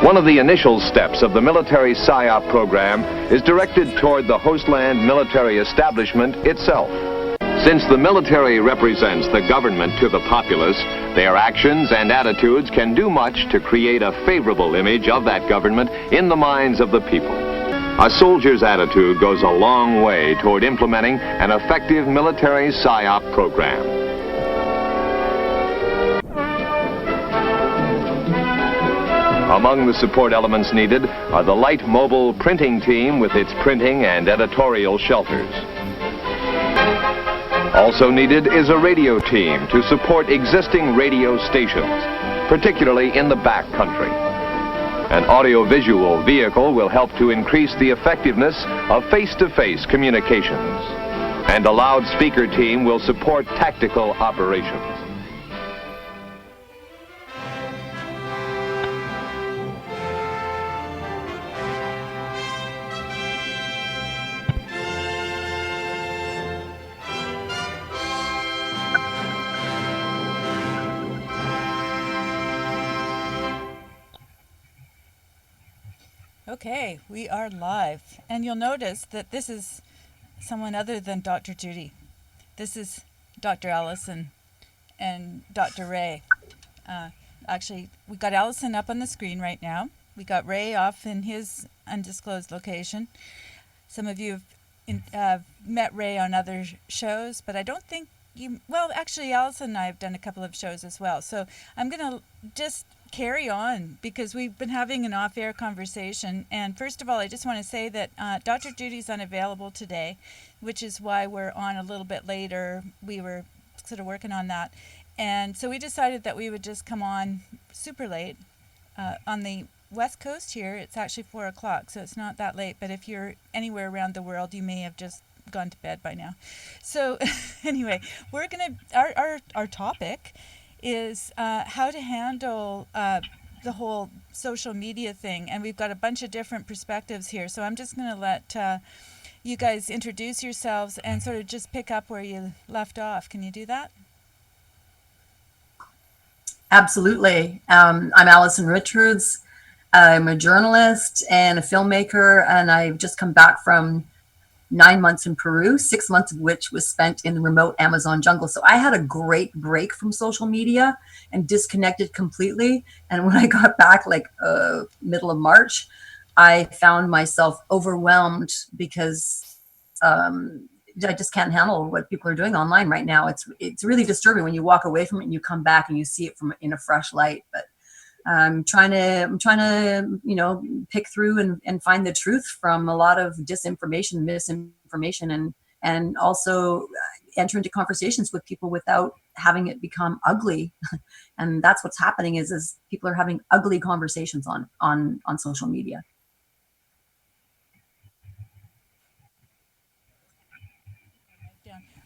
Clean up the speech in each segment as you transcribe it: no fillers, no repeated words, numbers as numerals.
One of the initial steps of the military Psyop program is directed toward the hostland military establishment itself. Since the military represents the government to the populace, their actions and attitudes can do much to create a favorable image of that government in the minds of the people. A soldier's attitude goes a long way toward implementing an effective military Psyop program. Among the support elements needed are the light mobile printing team with its printing and editorial shelters. Also needed is a radio team to support existing radio stations, particularly in the back country. An audiovisual vehicle will help to increase the effectiveness of face-to-face communications. And a loudspeaker team will support tactical operations. Okay, we are live, and you'll notice that this is someone other than Dr. Judy. This is Dr. Allison and Dr. Ray. Actually, we got Allison up on the screen right now. We got Ray off in his undisclosed location. Some of you have met Ray on other shows, but I don't think you, well, actually, Allison and I have done a couple of shows as well. So I'm going to just carry on because we've been having an off-air conversation. And first of all, I just want to say that Dr. Judy's unavailable today, which is why we're on a little bit later. We were sort of working on that. And so we decided that we would just come on super late. On the West Coast here, it's actually 4 o'clock, so it's not that late. But if you're anywhere around the world, you may have just gone to bed by now. So anyway, we're going to, our topic is how to handle the whole social media thing. And we've got a bunch of different perspectives here. So I'm just going to let you guys introduce yourselves and sort of just pick up where you left off. Can you do that? Absolutely. I'm Allison Richards. I'm a journalist and a filmmaker, and I've just come back from 9 months in Peru, 6 months of which was spent in the remote Amazon jungle. So I had a great break from social media and disconnected completely. And when I got back, like middle of March, I found myself overwhelmed because I just can't handle what people are doing online right now. It's really disturbing when you walk away from it and you come back and you see it in a fresh light. But I'm trying to, pick through and find the truth from a lot of disinformation, misinformation, and also enter into conversations with people without having it become ugly. And that's what's happening is people are having ugly conversations on social media.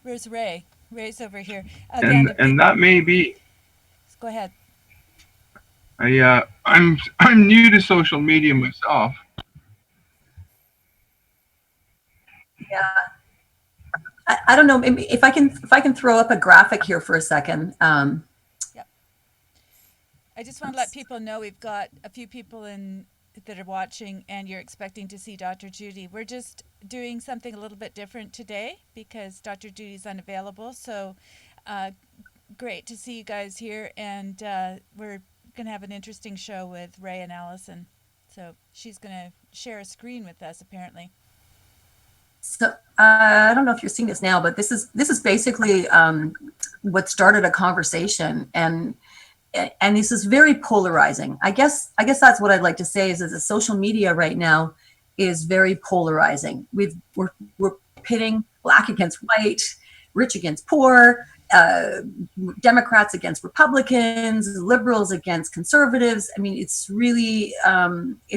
Where's Ray? Ray's over here. And that may be. Go ahead. I'm new to social media myself. Yeah, I don't know. Maybe if I can throw up a graphic here for a second. Yep. I just want to let people know we've got a few people that are watching, and you're expecting to see Dr. Judy. We're just doing something a little bit different today because Dr. Judy's unavailable. So great to see you guys here, and we're going to have an interesting show with Ray and Allison. So she's going to share a screen with us, apparently. So I don't know if you're seeing this now, but this is basically what started a conversation, and this is very polarizing. I guess that's what I'd like to say is that social media right now is very polarizing. We're pitting black against white, rich against poor, Democrats against Republicans, liberals against conservatives. I mean, it's really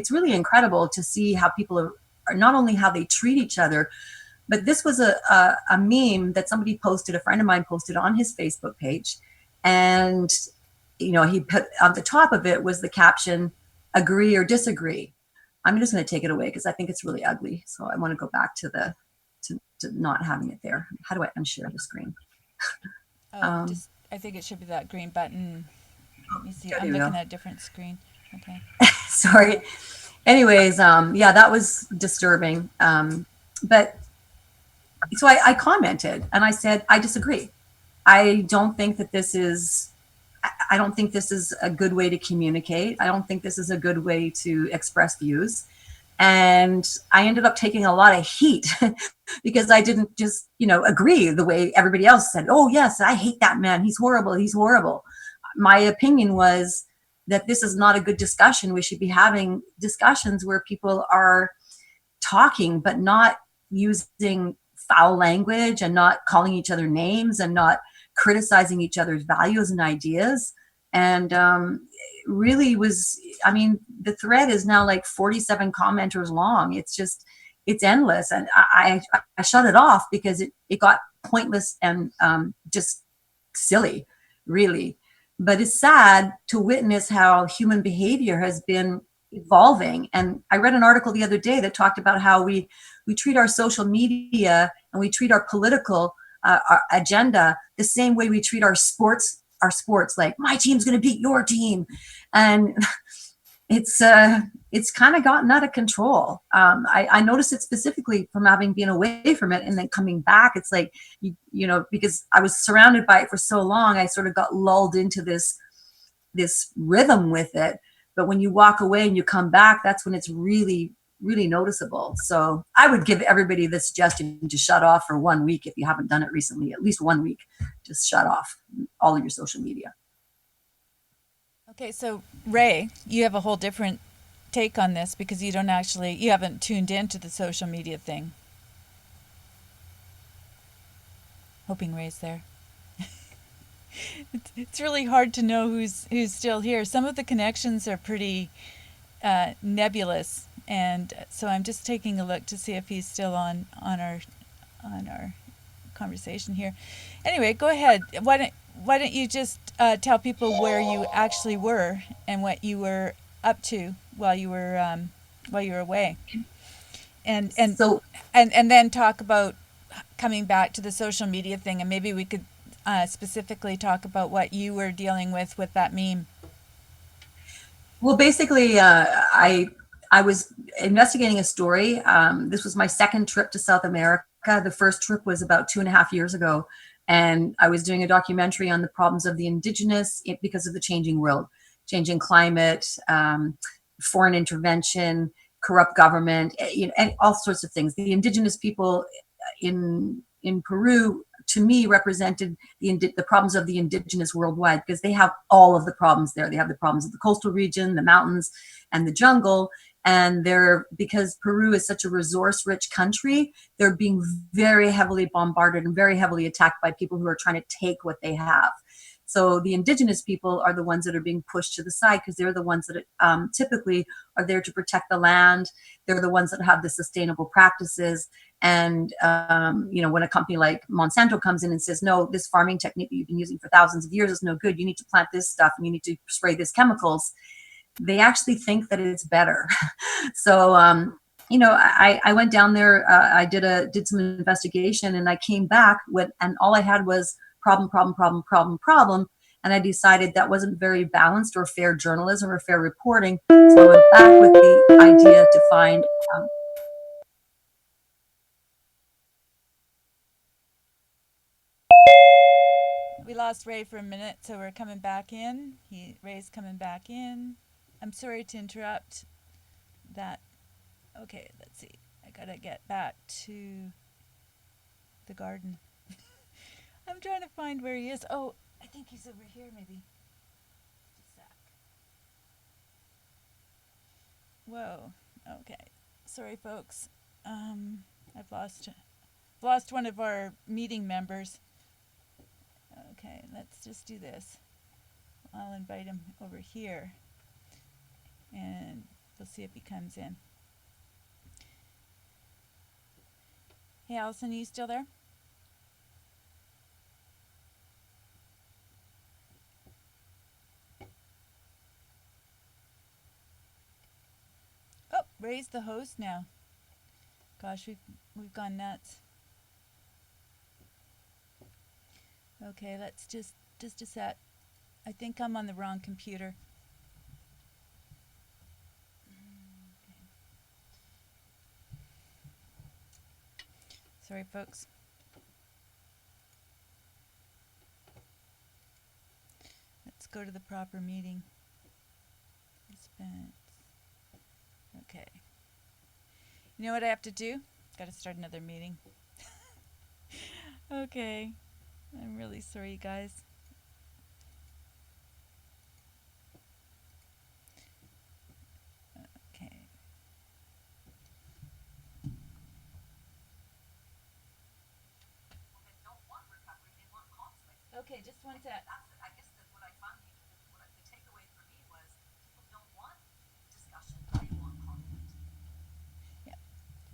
incredible to see how people are not only how they treat each other, but this was a meme that somebody posted, a friend of mine posted on his Facebook page, and he put on the top of it was the caption, "Agree or disagree." I'm just going to take it away because I think it's really ugly. So I want to go back to not having it there. How do I unshare the screen? I think it should be that green button. Let me see. There I'm you looking go. at a different screen. Okay. Sorry. Anyways, yeah, that was disturbing. But so I commented and I said, I disagree. I don't think that this is, I don't think this is a good way to communicate. I don't think this is a good way to express views. And I ended up taking a lot of heat because I didn't just, agree the way everybody else said, oh, yes, I hate that man. He's horrible. He's horrible. My opinion was that this is not a good discussion. We should be having discussions where people are talking, but not using foul language and not calling each other names and not criticizing each other's values and ideas. And really was, I mean, the thread is now like 47 commenters long. It's endless. And I shut it off because it got pointless and just silly, really. But it's sad to witness how human behavior has been evolving. And I read an article the other day that talked about how we treat our social media and we treat our political our agenda the same way we treat our sports, like my team's going to beat your team. And it's kind of gotten out of control. I noticed it specifically from having been away from it and then coming back. It's like, because I was surrounded by it for so long, I sort of got lulled into this rhythm with it. But when you walk away and you come back, that's when it's really, really noticeable. So I would give everybody the suggestion to shut off for 1 week if you haven't done it recently, at least 1 week. Just shut off all of your social media. Okay, so Ray, you have a whole different take on this because you haven't tuned into the social media thing. Hoping Ray's there. It's really hard to know who's still here. Some of the connections are pretty nebulous, and so I'm just taking a look to see if he's still on our conversation here. Anyway, go ahead. Why don't you just tell people where you actually were and what you were up to while you were away, and So then talk about coming back to the social media thing, and maybe we could specifically talk about what you were dealing with that meme. Well, basically, I was investigating a story. This was my second trip to South America. The first trip was about 2.5 years ago, and I was doing a documentary on the problems of the indigenous because of the changing world, changing climate, foreign intervention, corrupt government, and all sorts of things. The indigenous people in Peru, to me, represented the problems of the indigenous worldwide, because they have all of the problems there. They have the problems of the coastal region, the mountains, and the jungle. And because Peru is such a resource-rich country, they're being very heavily bombarded and very heavily attacked by people who are trying to take what they have. So the indigenous people are the ones that are being pushed to the side because they're the ones that typically are there to protect the land. They're the ones that have the sustainable practices. And, when a company like Monsanto comes in and says, no, this farming technique that you've been using for thousands of years is no good. You need to plant this stuff and you need to spray this chemicals. They actually think that it's better. So, I went down there, I did some investigation, and I came back and all I had was problem. And I decided that wasn't very balanced or fair journalism or fair reporting. So I went back with the idea to find We lost Ray for a minute, so we're coming back in. Ray's coming back in. I'm sorry to interrupt that. Okay, let's see. I gotta get back to the garden. I'm trying to find where he is. Oh, I think he's over here, maybe. Just a sec. Whoa. Okay. Sorry, folks. I've lost one of our meeting members. Okay, let's just do this. I'll invite him over here, and we'll see if he comes in. Hey, Allison, are you still there? Oh, Ray's the host now. Gosh, we've gone nuts. Okay, let's just a sec. I think I'm on the wrong computer. Sorry, folks. Let's go to the proper meeting. Okay. You know what I have to do? Got to start another meeting. Okay. I'm really sorry, guys. Okay. Okay, just one sec. I guess that's what I found. The takeaway for me was people don't want discussion. They want conflict. Yeah.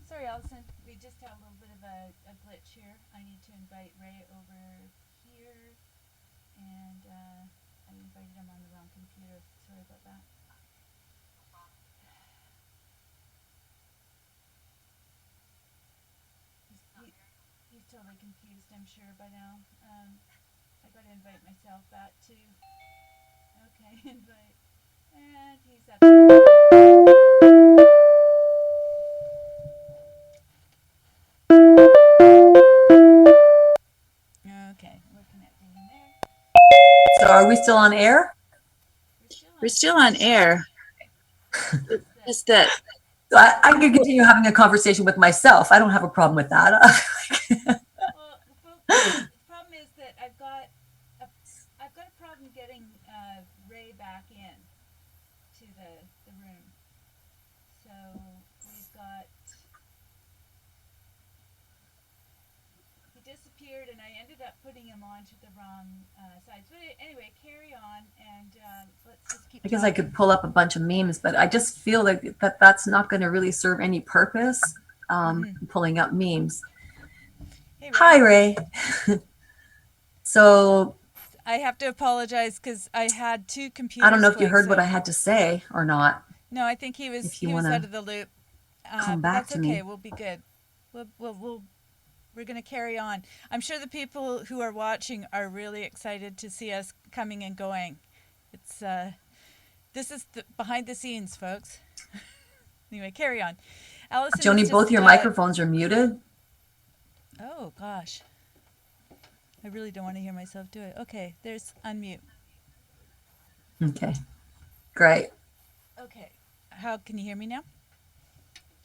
Sorry, Allison. We just had a little bit of a glitch here. I need to invite Ray over here, and I invited him on the wrong computer. Sorry about that. He's totally confused, I'm sure, by now. I gotta invite myself back too. Okay, invite. And he's at Okay, we're connecting there. So are we still on air? We're still on air. Just that. So I could continue having a conversation with myself. I don't have a problem with that. Well, the problem is that I've got a problem getting Ray back in to the room. So we've got. He disappeared, and I ended up putting him onto the wrong side. So anyway, carry on, and let's just keep. I guess I could pull up a bunch of memes, but I just feel like that's not going to really serve any purpose. Pulling up memes. Hey, Ray. Hi, Ray. So I have to apologize because I had two computers. I don't know if you heard so what I had to say or not. No, I think he was out of the loop. Come back that's to okay. me. We'll be good. We're going to carry on. I'm sure the people who are watching are really excited to see us coming and going. It's this is the behind the scenes, folks. Anyway, carry on. Allison, Joni, both your microphones are muted. Oh gosh, I really don't want to hear myself do it. Okay, there's unmute. Okay, great. Okay, how can you hear me now?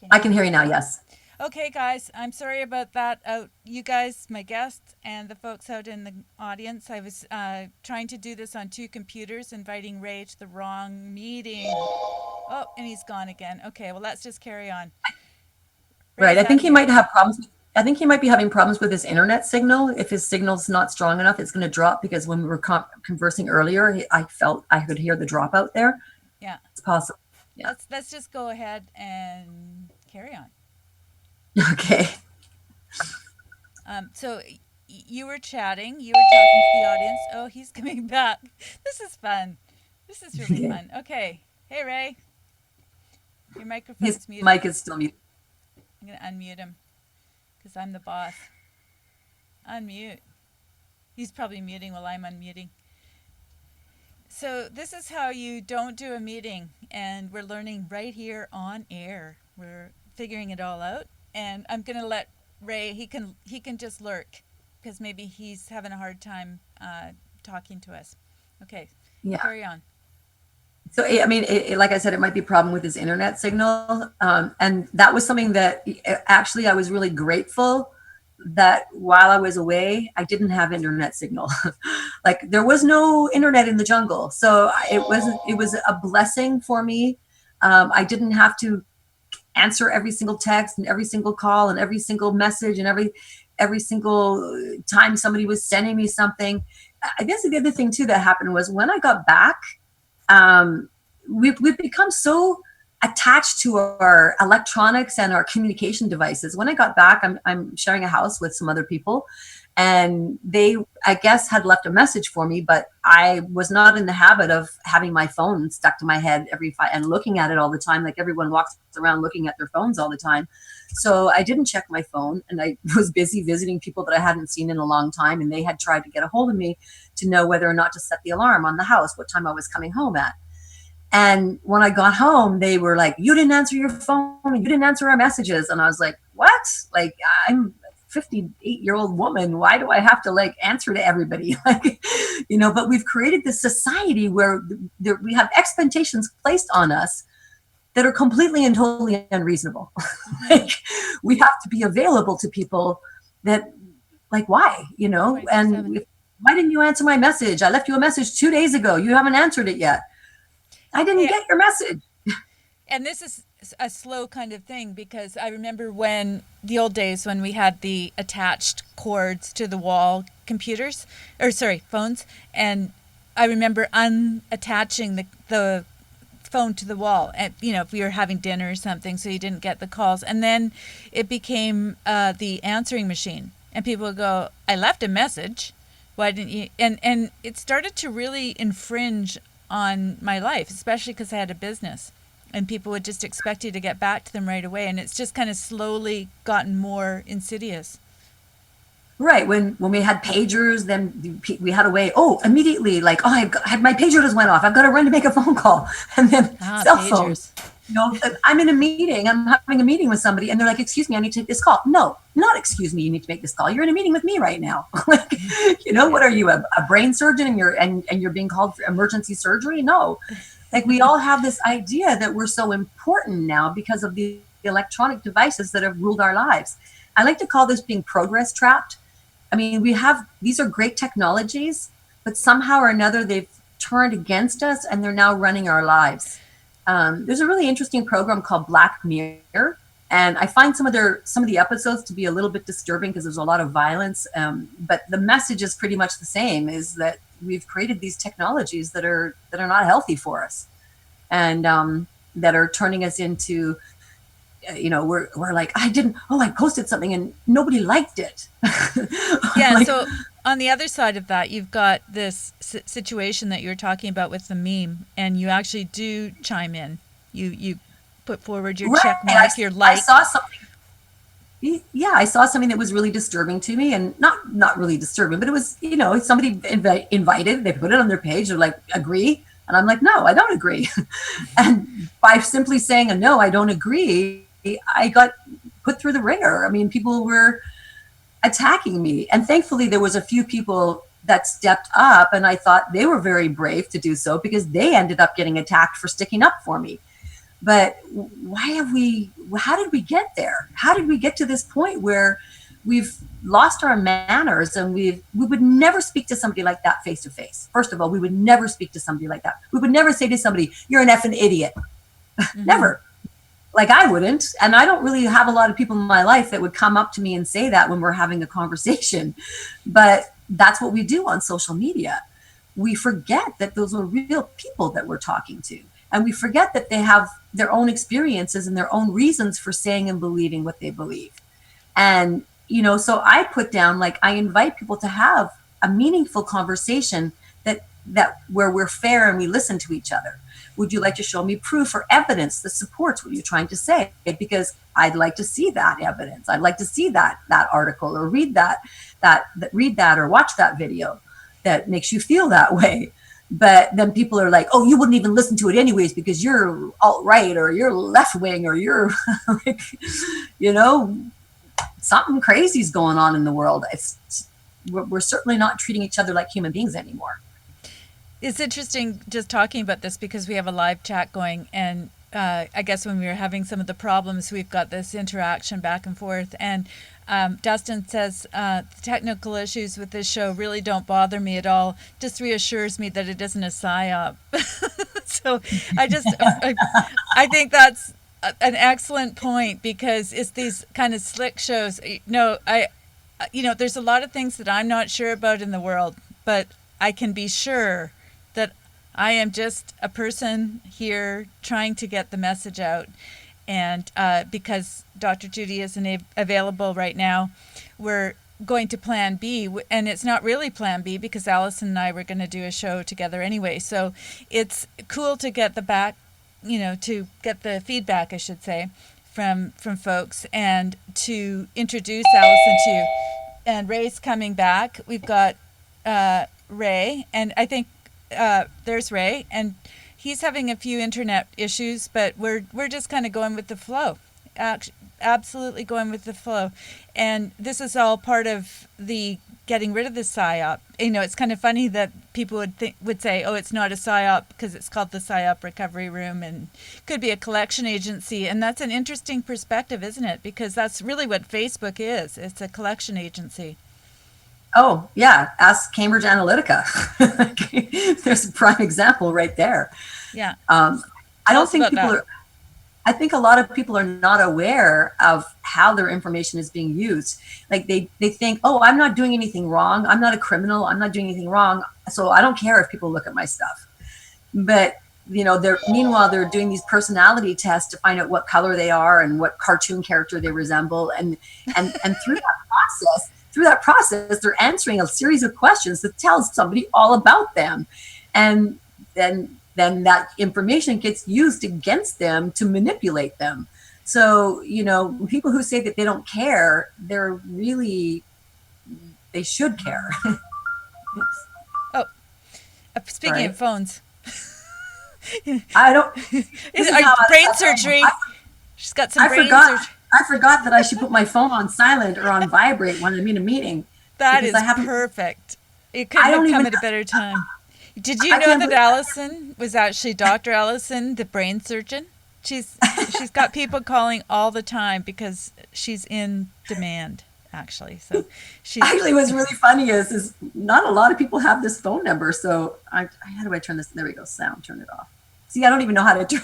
I can hear you now. Yes. Okay, guys, I'm sorry about that. You guys, my guests, and the folks out in the audience. I was trying to do this on two computers, inviting Ray to the wrong meeting. Oh, and he's gone again. Okay, well, let's just carry on. Right. I think he might have problems. I think he might be having problems with his internet signal. If his signal's not strong enough, it's going to drop, because when we were conversing earlier, I felt I could hear the dropout there. Yeah. It's possible. Yeah. Let's just go ahead and carry on. Okay. So you were chatting. You were talking to the audience. Oh, he's coming back. This is fun. This is really fun. Okay. Hey, Ray. Your microphone's His muted. mic is still muted. I'm going to unmute him because I'm the boss. Unmute. He's probably muting while I'm unmuting. So this is how you don't do a meeting, and we're learning right here on air. We're figuring it all out, and I'm going to let Ray, he can just lurk because maybe he's having a hard time talking to us. Okay, carry on. So, I mean, like I said, it might be a problem with his internet signal. And that was something that actually I was really grateful that while I was away, I didn't have internet signal. Like there was no internet in the jungle. So it was a blessing for me. I didn't have to answer every single text and every single call and every single message and every single time somebody was sending me something. I guess the other thing too that happened was when I got back, we've become so attached to our electronics and our communication devices. When I got back, I'm sharing a house with some other people, and they, I guess, had left a message for me, but I was not in the habit of having my phone stuck to my head and looking at it all the time, like everyone walks around looking at their phones all the time. So I didn't check my phone, and I was busy visiting people that I hadn't seen in a long time, and they had tried to get a hold of me to know whether or not to set the alarm on the house, what time I was coming home at. And when I got home, they were like, "You didn't answer your phone, and you didn't answer our messages." And I was like, "What? Like, I'm a 58-year-old woman. Why do I have to like answer to everybody?" Like, but we've created this society where we have expectations placed on us that are completely and totally unreasonable. Like, we have to be available to people that, like, why, and why didn't you answer my message? I left you a message 2 days ago. You haven't answered it yet. I didn't get your message. And this is a slow kind of thing, because I remember when the old days when we had the attached cords to the wall computers, phones. And I remember unattaching the phone to the wall, and if we were having dinner or something, so you didn't get the calls. And then it became the answering machine, and people would go, "I left a message, why didn't you?" And it started to really infringe on my life, especially because I had a business, and people would just expect you to get back to them right away, and it's just kind of slowly gotten more insidious. Right. When we had pagers, then we had a way, immediately, like, I had my pager just went off. I've got to run to make a phone call. And then cell phones. I'm in a meeting. I'm having a meeting with somebody, and they're like, "Excuse me, I need to take this call." No, not excuse me, you need to make this call. You're in a meeting with me right now. Like, what are you, a brain surgeon, and you're being called for emergency surgery? No. Like, we all have this idea that we're so important now because of the electronic devices that have ruled our lives. I like to call this being progress trapped. I mean, these are great technologies, but somehow or another they've turned against us, and they're now running our lives. There's a really interesting program called Black Mirror, and I find some of the episodes to be a little bit disturbing because there's a lot of violence. But the message is pretty much the same: is that we've created these technologies that are not healthy for us, and that are turning us into. We're like, I posted something and nobody liked it. Yeah. Like, so on the other side of that, you've got this situation that you're talking about with the meme, and you actually do chime in. You put forward your check mark, your like. I saw something. Yeah, I saw something that was really disturbing to me, and not really disturbing, but it was, somebody invited, they put it on their page, they're like, "Agree?" And I'm like, "No, I don't agree." And by simply saying no, I don't agree, I got put through the ringer. I mean, people were attacking me. And thankfully, there was a few people that stepped up, and I thought they were very brave to do so, because they ended up getting attacked for sticking up for me. But how did we get there? How did we get to this point where we've lost our manners, and we would never speak to somebody like that face to face? First of all, we would never speak to somebody like that. We would never say to somebody, "You're an effing idiot." Mm-hmm. Never. Like, I wouldn't. And I don't really have a lot of people in my life that would come up to me and say that when we're having a conversation. But that's what we do on social media. We forget that those are real people that we're talking to. And we forget that they have their own experiences and their own reasons for saying and believing what they believe. And, so I put down, like, I invite people to have a meaningful conversation that where we're fair and we listen to each other. Would you like to show me proof or evidence that supports what you're trying to say? Because I'd like to see that evidence. I'd like to see that article, or read that or watch that video that makes you feel that way. But then people are like, "Oh, you wouldn't even listen to it anyways because you're alt-right, or you're left-wing, or you're like, something crazy's going on in the world." We're certainly not treating each other like human beings anymore. It's interesting just talking about this, because we have a live chat going, and I guess when we were having some of the problems, we've got this interaction back and forth. And Dustin says, "The technical issues with this show really don't bother me at all. Just reassures me that it isn't a psyop." So I think that's an excellent point, because it's these kind of slick shows. There's a lot of things that I'm not sure about in the world, but I can be sure that I am just a person here trying to get the message out. And because Dr. Judy isn't available right now, we're going to Plan B. And it's not really Plan B, because Allison and I were going to do a show together anyway. So it's cool to get to get the feedback, I should say, from folks and to introduce Allison to you. And Ray's coming back. We've got Ray, and I think there's Ray, and he's having a few internet issues, but we're just kind of going with the flow. Absolutely going with the flow. And this is all part of the getting rid of the Psyop. You know, it's kind of funny that people would say, oh, it's not a Psyop because it's called the Psyop Recovery Room and could be a collection agency. And that's an interesting perspective, isn't it? Because that's really what Facebook is. It's a collection agency. Oh, yeah. Ask Cambridge Analytica. There's a prime example right there. Yeah. I don't think people are. I think a lot of people are not aware of how their information is being used. Like they think, oh, I'm not doing anything wrong. I'm not a criminal. I'm not doing anything wrong. So I don't care if people look at my stuff. But, you know, meanwhile, they're doing these personality tests to find out what color they are and what cartoon character they resemble. And through that process, they're answering a series of questions that tells somebody all about them. And then that information gets used against them to manipulate them. So, you know, people who say that they don't care, they should care. Oh, speaking of phones. I don't. Brain surgery. She's got some brain surgery. I forgot that I should put my phone on silent or on vibrate when I'm in a meeting. That is perfect. It couldn't have come at a better time. Did you know that Allison was actually Dr. Allison, the brain surgeon? She's got people calling all the time because she's in demand, actually. So actually, what's really funny is not a lot of people have this phone number. So how do I turn this? There we go. Sound. Turn it off. See, I don't even know how to turn.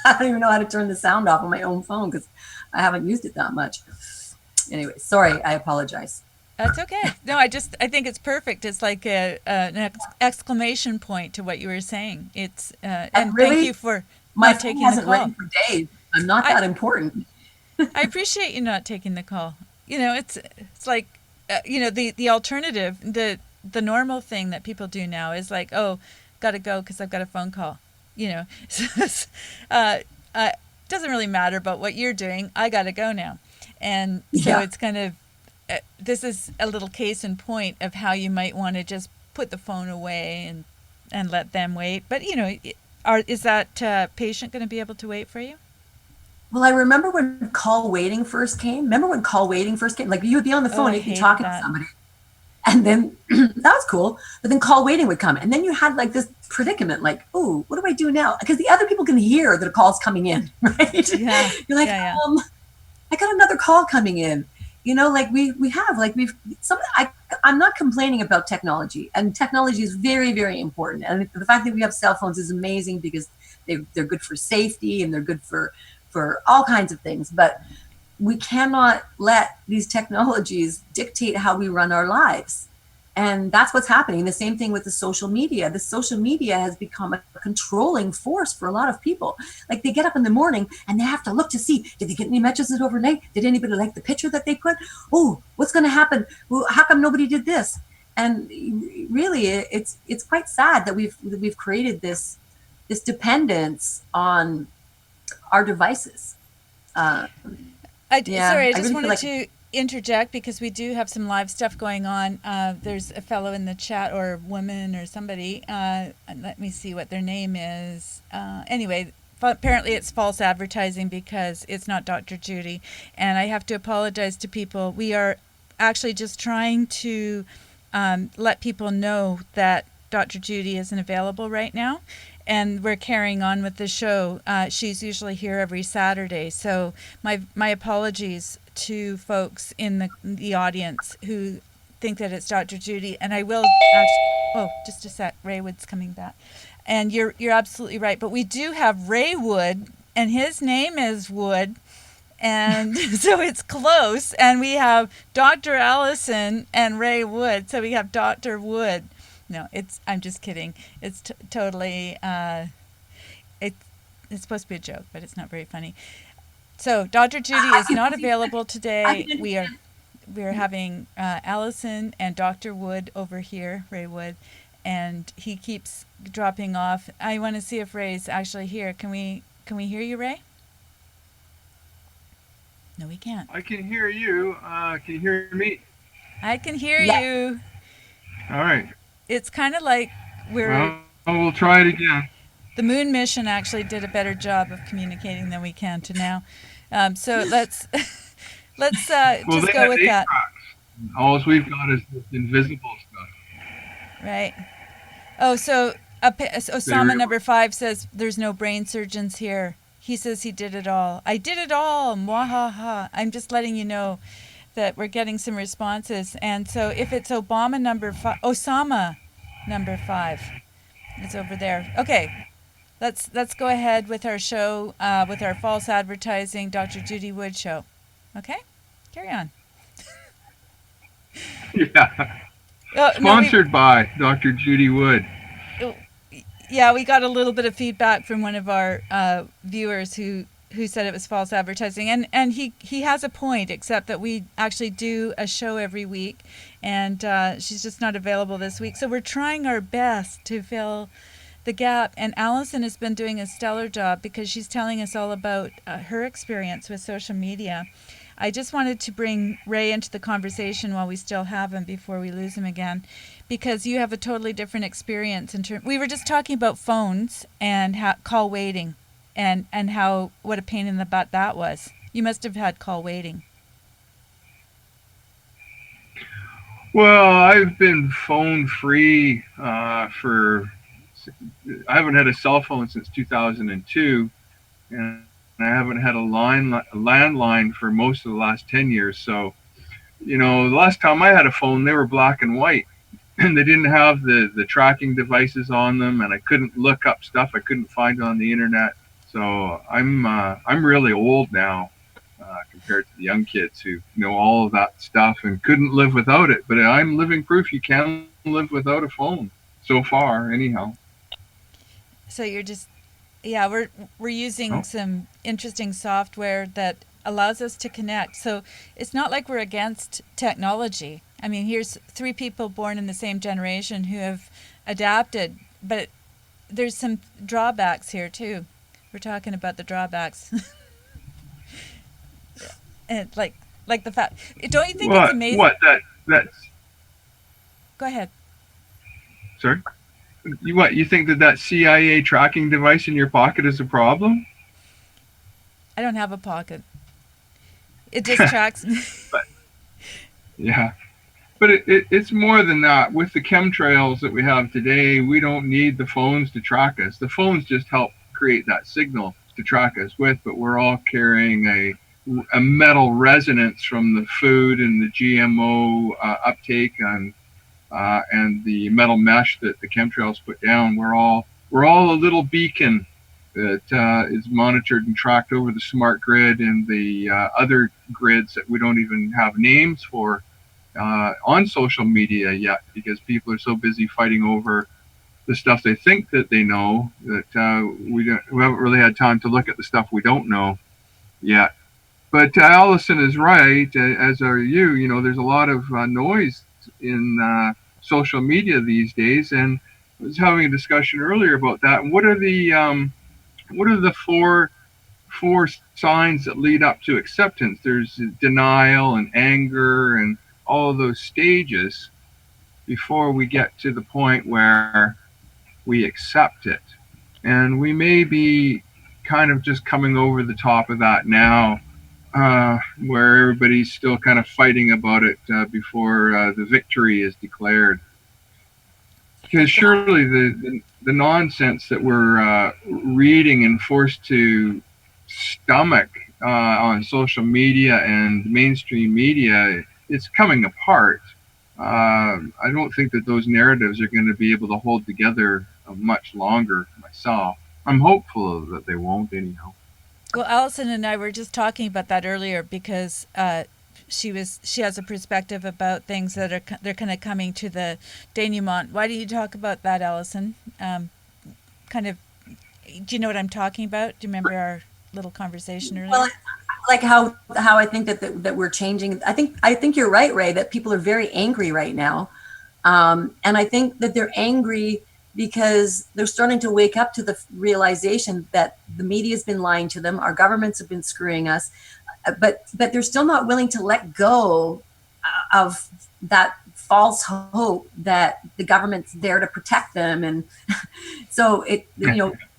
I don't even know how to turn the sound off on my own phone because I haven't used it that much. Anyway, sorry. I apologize. That's okay. No, I think it's perfect. It's like an exclamation point to what you were saying. It's and really, thank you for not taking the call. My phone hasn't rang for days. I'm not that important. I appreciate you not taking the call. You know, it's like you know, the alternative, the normal thing that people do now is like, oh, gotta go because I've got a phone call. You know, doesn't really matter about what you're doing. I gotta go now, and so it's kind of. This is a little case in point of how you might want to just put the phone away and let them wait. But, you know, is that patient going to be able to wait for you? Well, I remember when call waiting first came. Like you would be on the phone, you'd be talking to somebody. And then that was cool. But then call waiting would come. And then you had like this predicament, like, oh, what do I do now? Because the other people can hear that a call's coming in, right? Yeah. You're like, I got another call coming in. You know, like I'm not complaining about technology, and technology is very, very important. And the fact that we have cell phones is amazing because they're good for safety and they're good for all kinds of things. But we cannot let these technologies dictate how we run our lives. And that's what's happening. The same thing with the social media. The social media has become a controlling force for a lot of people. Like they get up in the morning and they have to look to see, did they get any messages overnight? Did anybody like the picture that they put? Oh, what's going to happen? Well, how come nobody did this? And really, it's quite sad that we've created this dependence on our devices. Sorry, I just wanted to interject because we do have some live stuff going on. There's a fellow in the chat or woman or somebody. Let me see what their name is. Anyway, apparently it's false advertising because it's not Dr. Judy. And I have to apologize to people. We are actually just trying to let people know that Dr. Judy isn't available right now. And we're carrying on with the show. She's usually here every Saturday. So my apologies to folks in the audience who think that it's Dr. Judy. And I will actually, just a sec, Ray Wood's coming back. And you're absolutely right. But we do have Ray Wood, and his name is Wood. And so it's close. And we have Dr. Allison and Ray Wood. So we have Dr. Wood. No, I'm just kidding. It's totally, it's supposed to be a joke, but it's not very funny. So Dr. Judy is not available today. We are having Allison and Dr. Wood over here, Ray Wood, and he keeps dropping off. I want to see if Ray's actually here. Can we hear you, Ray? No, we can't. I can hear you. Can you hear me? I can hear Yeah. you. All right. It's kind of like we're Well, we'll try it again. the moon mission actually did a better job of communicating than we can to now. So let's Well, just they go had with eight that, tracks. All we've got is this invisible stuff. right? Oh, so Osama Very number 5 says there's no brain surgeons here. He says he did it all. I did it all. Mwahaha. I'm just letting you know that we're getting some responses. And so if it's Osama number 5, it's over there. Okay, let's go ahead with our show, with our false advertising Dr. Judy Wood show. Okay, carry on. Yeah. Oh, Sponsored by Dr. Judy Wood. Yeah, we got a little bit of feedback from one of our viewers who said it was false advertising, and he has a point, except that we actually do a show every week, and she's just not available this week. So we're trying our best to fill the gap, and Allison has been doing a stellar job because she's telling us all about her experience with social media. I just wanted to bring Ray into the conversation while we still have him before we lose him again, because you have a totally different experience. We were just talking about phones and call waiting, and how what a pain in the butt that was. You must have had call waiting. Well, I've been phone free for. I haven't had a cell phone since 2002, and I haven't had a landline for most of the last 10 years. So, the last time I had a phone, they were black and white, and they didn't have the tracking devices on them, and I couldn't look up stuff I couldn't find on the internet. So I'm really old now compared to the young kids who know all of that stuff and couldn't live without it. But I'm living proof you can live without a phone so far, anyhow. So you're just, yeah, we're using some interesting software that allows us to connect. So it's not like we're against technology. I mean, here's 3 people born in the same generation who have adapted, but there's some drawbacks here too. We're talking about the drawbacks. And like the fact, don't you think it's amazing? That's Go ahead. sorry. You think that CIA tracking device in your pocket is a problem? I don't have a pocket. It just tracks me. Yeah. But it's more than that. With the chemtrails that we have today, we don't need the phones to track us. The phones just help create that signal to track us with, but we're all carrying a metal resonance from the food and the GMO uptake and the metal mesh that the chemtrails put down. We're all a little beacon that is monitored and tracked over the smart grid and the other grids that we don't even have names for on social media yet, because people are so busy fighting over the stuff they think that they know that we haven't really had time to look at the stuff we don't know yet. But Allison is right, as are you. There's a lot of noise in social media these days, and I was having a discussion earlier about that. What are the four signs that lead up to acceptance? There's denial and anger and all of those stages before we get to the point where we accept it. And we may be kind of just coming over the top of that now, where everybody's still kind of fighting about it before the victory is declared. Because surely the nonsense that we're reading and forced to stomach on social media and mainstream media, it's coming apart. I don't think that those narratives are going to be able to hold together much longer myself. I'm hopeful that they won't anyhow. Well, Allison and I were just talking about that earlier because she has a perspective about things that they're kind of coming to the denouement. Why don't you talk about that, Allison? Do you know what I'm talking about? Do you remember our little conversation earlier? Well, like how I think that we're changing. I think you're right, Ray, that people are very angry right now. And I think that they're angry because they're starting to wake up to the realization that the media has been lying to them. Our governments have been screwing us. but they're still not willing to let go of that false hope that the government's there to protect them. And so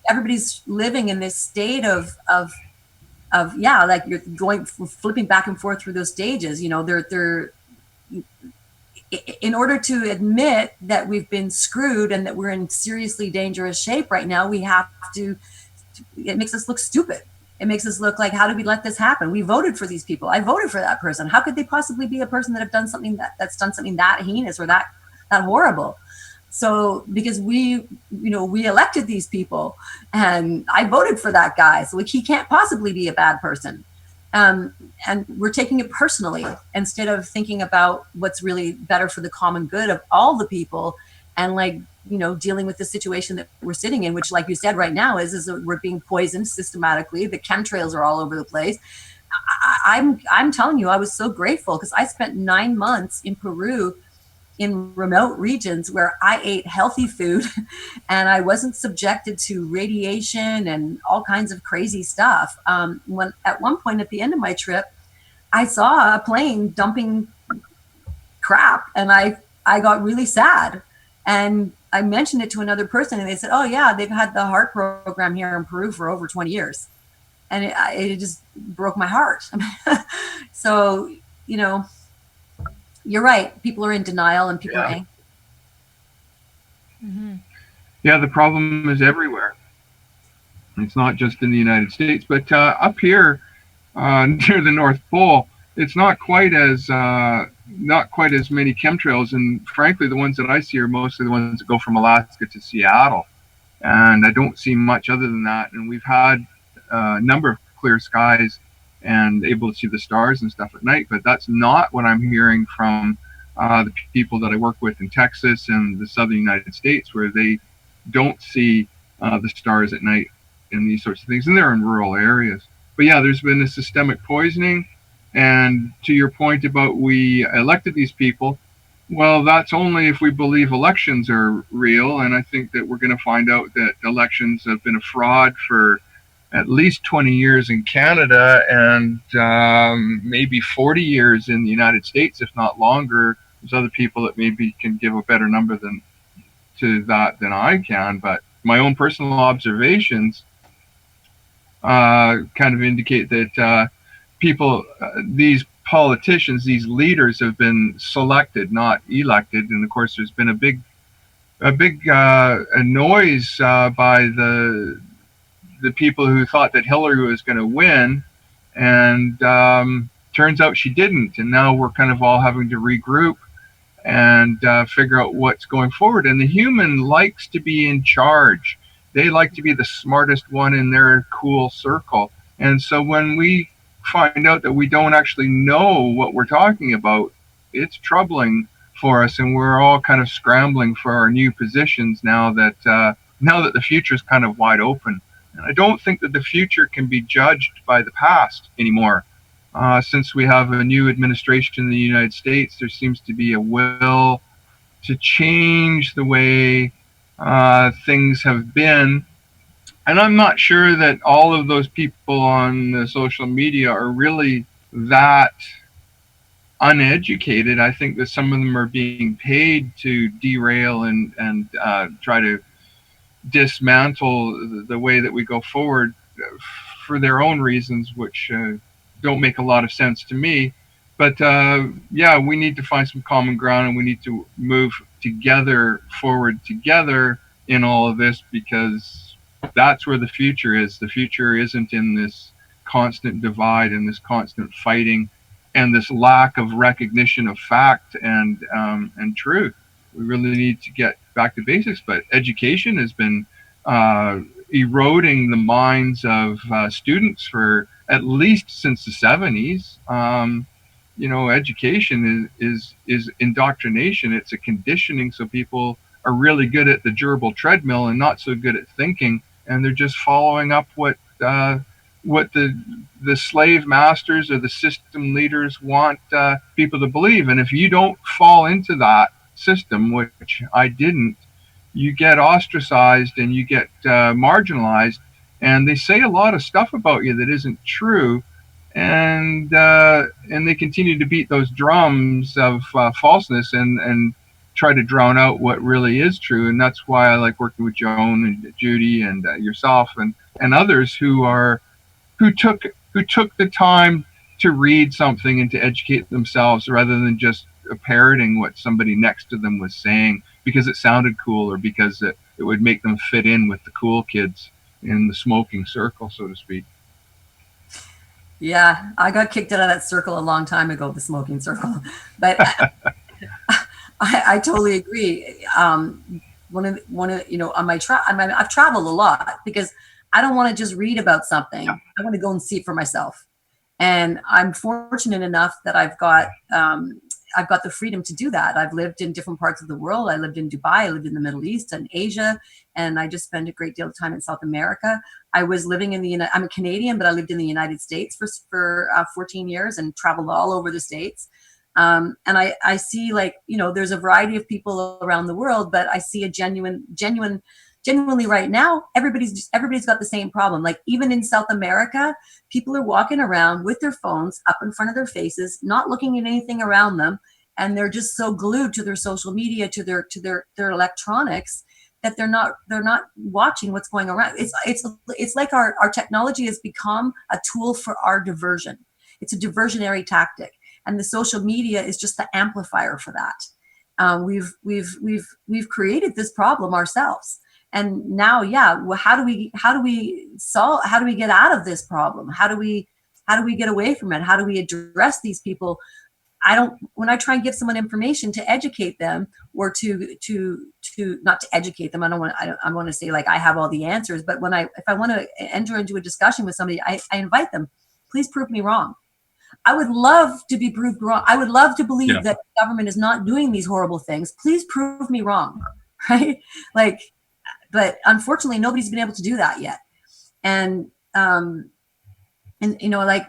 everybody's living in this state of like you're flipping back and forth through those stages. They're in order to admit that we've been screwed and that we're in seriously dangerous shape right now, we have to, it makes us look stupid. It makes us look like, how did we let this happen? We voted for these people. I voted for that person. How could they possibly be a person that have done something that's done something that heinous or that horrible? So because we elected these people and I voted for that guy, so he can't possibly be a bad person. And we're taking it personally instead of thinking about what's really better for the common good of all the people, and dealing with the situation that we're sitting in, which, like you said, right now is we're being poisoned systematically. The chemtrails are all over the place. I'm telling you, I was so grateful because I spent 9 months in Peru in remote regions where I ate healthy food and I wasn't subjected to radiation and all kinds of crazy stuff. When at one point at the end of my trip, I saw a plane dumping crap and I got really sad. And I mentioned it to another person and they said, oh yeah, they've had the heart program here in Peru for over 20 years. And it just broke my heart. So, you're right. People are in denial and people are angry. Mm-hmm. Yeah, the problem is everywhere. It's not just in the United States, but up here near the North Pole, it's not quite as many chemtrails. And frankly, the ones that I see are mostly the ones that go from Alaska to Seattle. And I don't see much other than that. And we've had a number of clear skies and able to see the stars and stuff at night, but that's not what I'm hearing from the people that I work with in Texas and the southern United States, where they don't see the stars at night and these sorts of things, and they're in rural areas. But yeah, there's been a systemic poisoning, and to your point about we elected these people, well, that's only if we believe elections are real, and I think that we're going to find out that elections have been a fraud for at least 20 years in Canada and maybe 40 years in the United States, if not longer. There's other people that maybe can give a better number than I can, but my own personal observations kind of indicate that these politicians, these leaders have been selected, not elected. And of course, there's been a big noise by the people who thought that Hillary was going to win, and turns out she didn't. And now we're kind of all having to regroup and figure out what's going forward. And the human likes to be in charge. They like to be the smartest one in their cool circle. And so when we find out that we don't actually know what we're talking about, it's troubling for us, and we're all kind of scrambling for our new positions now that the future is kind of wide open. And I don't think that the future can be judged by the past anymore. Since we have a new administration in the United States, there seems to be a will to change the way things have been. And I'm not sure that all of those people on the social media are really that uneducated. I think that some of them are being paid to derail and try to dismantle the way that we go forward for their own reasons, which don't make a lot of sense to me. But yeah, we need to find some common ground, and we need to move forward together in all of this, because that's where the future is. The future isn't in this constant divide and this constant fighting and this lack of recognition of fact and truth. We really need to get back to basics, but education has been eroding the minds of students for at least since the 70s. Education is indoctrination. It's a conditioning, so people are really good at the gerbil treadmill and not so good at thinking, and they're just following up what the slave masters or the system leaders want people to believe. And if you don't fall into that system, which I didn't, you get ostracized and you get marginalized, and they say a lot of stuff about you that isn't true. and they continue to beat those drums of falseness and try to drown out what really is true. And that's why I like working with Joan and Judy and yourself and others who took the time to read something and to educate themselves rather than just parroting what somebody next to them was saying because it sounded cool or because it would make them fit in with the cool kids in the smoking circle, so to speak. Yeah, I got kicked out of that circle a long time ago, the smoking circle. But I totally agree. One of on my I've traveled a lot because I don't want to just read about something. I want to go and see it for myself. And I'm fortunate enough that I've got the freedom to do that. I've lived in different parts of the world. I lived in Dubai, I lived in the Middle East and Asia, and I just spent a great deal of time in South America. I was living I'm a Canadian, but I lived in the United States for 14 years and traveled all over the States. And I see, like, there's a variety of people around the world, but I see a genuinely right now, everybody's got the same problem. Like, even in South America, people are walking around with their phones up in front of their faces, not looking at anything around them, and they're just so glued to their social media, to their electronics, that they're not watching what's going around. It's like our technology has become a tool for our diversion. It's a diversionary tactic, and the social media is just the amplifier for that. We've created this problem ourselves. And now, how do we get out of this problem? How do we get away from it? How do we address these people? When I try and give someone information to educate them, or to not to educate them, I want to say like I have all the answers, but if I want to enter into a discussion with somebody, I invite them, please prove me wrong. I would love to be proved wrong. I would love to believe that the government is not doing these horrible things. Please prove me wrong, right? Like, but unfortunately, nobody's been able to do that yet. And like,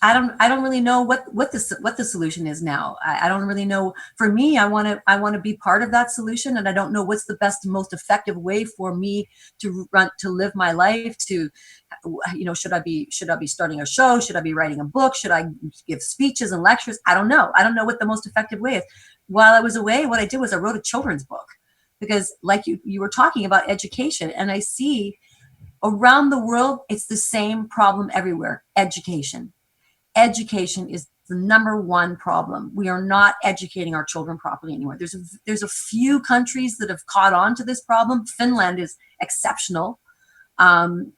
I don't really know what the solution is now. I don't really know. For me, I want to be part of that solution, and I don't know what's the best and most effective way for me to live my life. Should I be starting a show? Should I be writing a book? Should I give speeches and lectures? I don't know. I don't know what the most effective way is. While I was away, what I did was I wrote a children's book, because like you were talking about education, and I see around the world, it's the same problem everywhere. Education is the number one problem. We are not educating our children properly anymore. There's a few countries that have caught on to this problem. Finland is exceptional. And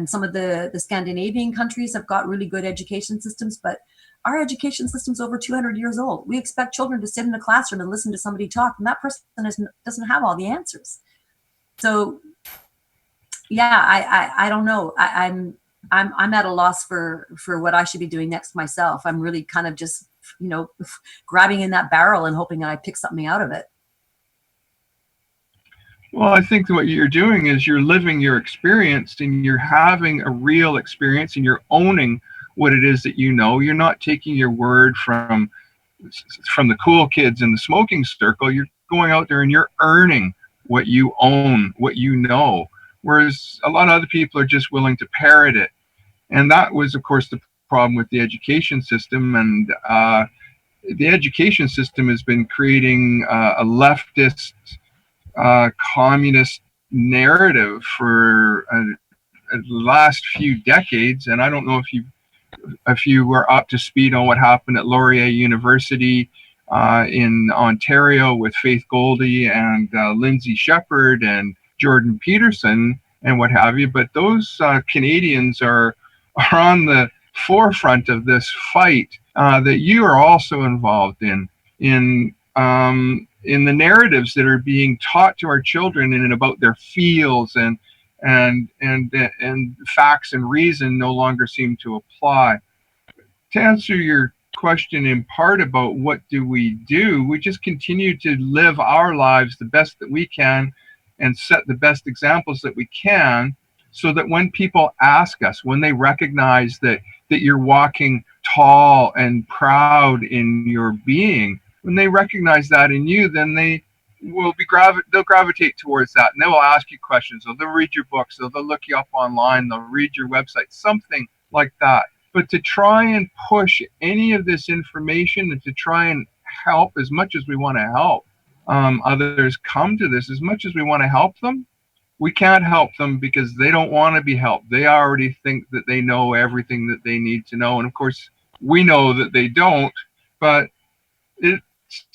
some of the Scandinavian countries have got really good education systems, but our education system's over 200 years old. We expect children to sit in a classroom and listen to somebody talk, and that person doesn't have all the answers. So, I don't know. I'm at a loss for what I should be doing next myself. I'm really kind of just, grabbing in that barrel and hoping that I pick something out of it. Well, I think what you're doing is you're living your experience, and you're having a real experience, and you're owning what it is that you know. You're not taking your word from the cool kids in the smoking circle. You're going out there and you're earning what you own, what you know. Whereas a lot of other people are just willing to parrot it. And that was, of course, the problem with the education system. And the education system has been creating a leftist, communist narrative for the last few decades. And I don't know if you were up to speed on what happened at Laurier University in Ontario with Faith Goldie and Lindsay Shepherd and Jordan Peterson and what have you. But those Canadians are on the forefront of this fight that you are also involved in the narratives that are being taught to our children and about their fields, and facts and reason no longer seem to apply. To answer your question in part about what do, we just continue to live our lives the best that we can and set the best examples that we can, so that when people ask us, when they recognize that you're walking tall and proud in your being, when they recognize that in you, then they will they'll gravitate towards that, and they will ask you questions, or they'll read your books, or they'll look you up online, they'll read your website, something like that. But to try and push any of this information and to try and help as much as we want to help others come to this, as much as we want to help them, we can't help them because they don't want to be helped. They already think that they know everything that they need to know. And of course, we know that they don't, but it's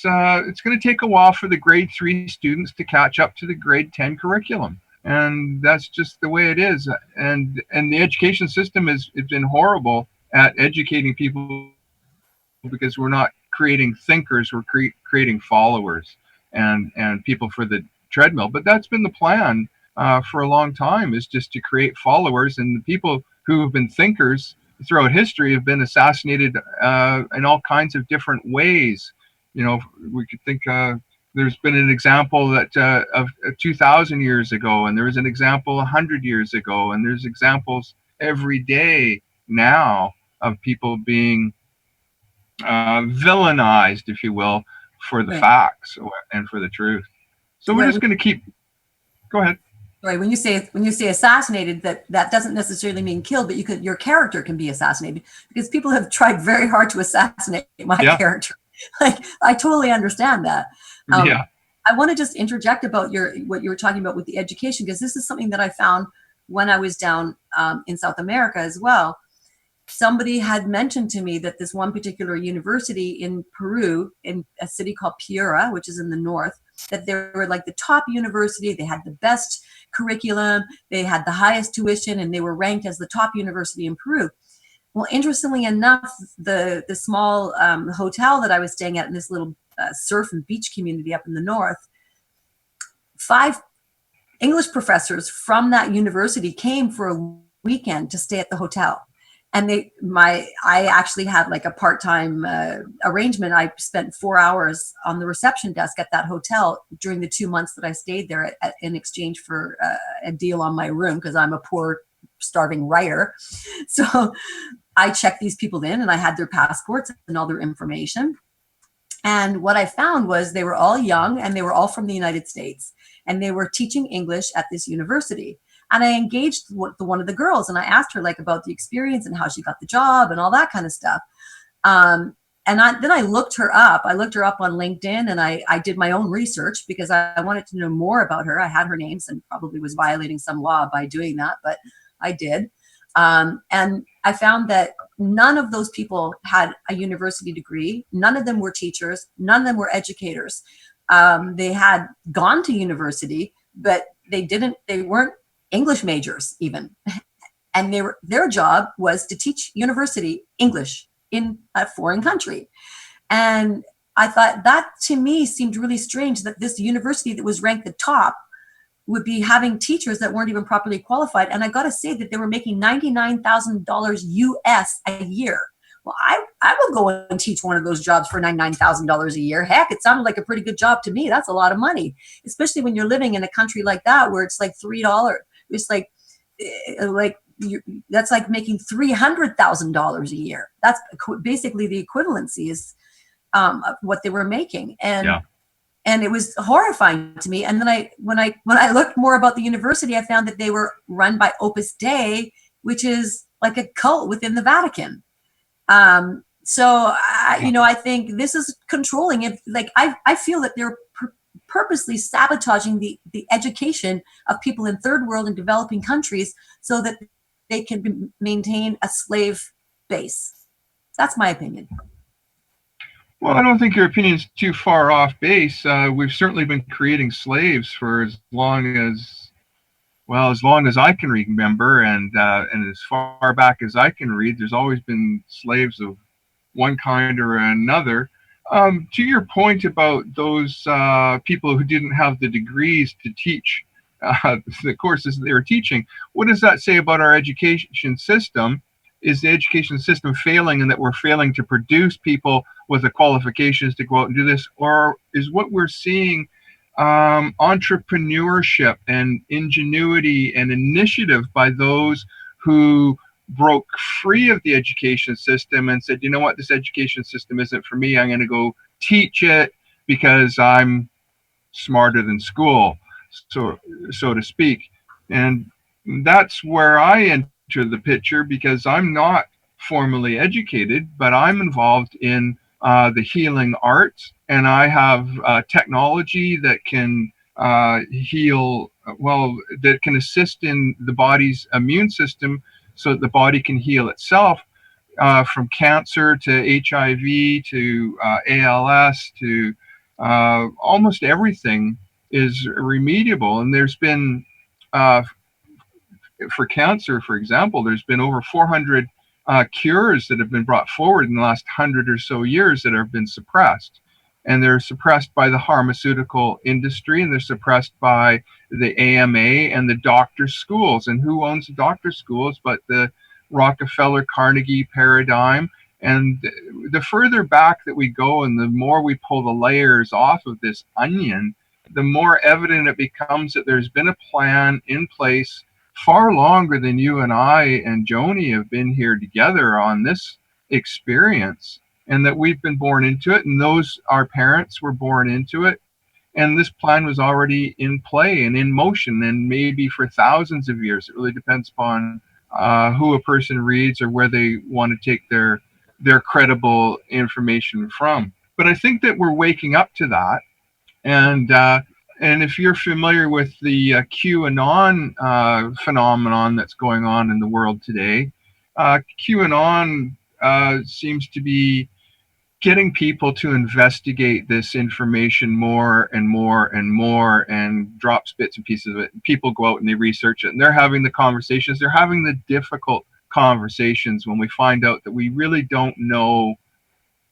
going to take a while for the grade 3 students to catch up to the grade 10 curriculum. And that's just the way it is. And the education system has been horrible at educating people because we're not creating thinkers, we're creating followers and people for the treadmill. But that's been the plan for a long time, is just to create followers. And the people who have been thinkers throughout history have been assassinated in all kinds of different ways. You know, we could think there's been an example that of 2,000 years ago, and there was an example 100 years ago, and there's examples every day now of people being villainized, if you will, for the facts and for the truth. So we're just going to keep. Go ahead. Right. When you say assassinated, that doesn't necessarily mean killed, but your character can be assassinated, because people have tried very hard to assassinate my character. Like, I totally understand that. I want to just interject about what you were talking about with the education, because this is something that I found when I was down in South America as well. Somebody had mentioned to me that this one particular university in Peru, in a city called Piura, which is in the north, that they were like the top university. They had the best curriculum, they had the highest tuition, and they were ranked as the top university in Peru. Well, interestingly enough, the small hotel that I was staying at in this little surf and beach community up in the north, 5 English professors from that university came for a weekend to stay at the hotel. And I actually had like a part-time arrangement. I spent 4 hours on the reception desk at that hotel during the 2 months that I stayed there in exchange for a deal on my room, because I'm a poor, starving writer. So I checked these people in, and I had their passports and all their information. And what I found was they were all young, and they were all from the United States, and they were teaching English at this university. And I engaged one of the girls, and I asked her like about the experience and how she got the job and all that kind of stuff. And then I looked her up. I looked her up on LinkedIn, and I did my own research because I wanted to know more about her. I had her names and probably was violating some law by doing that, but I did. And I found that none of those people had a university degree. None of them were teachers. None of them were educators. They had gone to university, but they weren't English majors even. And their job was to teach university English in a foreign country. And I thought that, to me, seemed really strange, that this university that was ranked the top would be having teachers that weren't even properly qualified. And I got to say that they were making $99,000 US a year. Well, I will go and teach one of those jobs for $99,000 a year. Heck, it sounded like a pretty good job to me. That's a lot of money, especially when you're living in a country like that where it's like $3. It's that's like making $300,000 a year. That's basically the equivalency is of what they were making. And it was horrifying to me. And then when I looked more about the university, I found that they were run by Opus Dei, which is like a cult within the Vatican. So I think this is controlling it. Like, I feel that they're purposely sabotaging the education of people in third world and developing countries so that they can maintain a slave base. That's my opinion. Well, I don't think your opinion's too far off base. We've certainly been creating slaves for as long as I can remember, and as far back as I can read, there's always been slaves of one kind or another. To your point about those people who didn't have the degrees to teach the courses that they were teaching, what does that say about our education system? Is the education system failing, and that we're failing to produce people with the qualifications to go out and do this? Or is what we're seeing entrepreneurship and ingenuity and initiative by those who broke free of the education system and said, you know what, this education system isn't for me. I'm going to go teach it because I'm smarter than school, so to speak. And that's where I the picture because I'm not formally educated, but I'm involved in the healing arts, and I have technology that can heal, well, that can assist in the body's immune system so that the body can heal itself, from cancer to HIV to ALS to almost everything is remediable. And there's been, for cancer, for example, there's been over 400 cures that have been brought forward in the last 100 or so years that have been suppressed. And they're suppressed by the pharmaceutical industry, and they're suppressed by the AMA and the doctor schools. And who owns the doctor schools but the Rockefeller Carnegie paradigm? And the further back that we go and the more we pull the layers off of this onion, the more evident it becomes that there's been a plan in place far longer than you and I and Joni have been here together on this experience, and that we've been born into it, and those, our parents were born into it, and this plan was already in play and in motion, and maybe for thousands of years. It really depends upon who a person reads or where they want to take their credible information from. But I think that we're waking up to that, and if you're familiar with the QAnon phenomenon that's going on in the world today, QAnon seems to be getting people to investigate this information more and more and more, and drops bits and pieces of it. People go out and they research it, and they're having the conversations. They're having the difficult conversations when we find out that we really don't know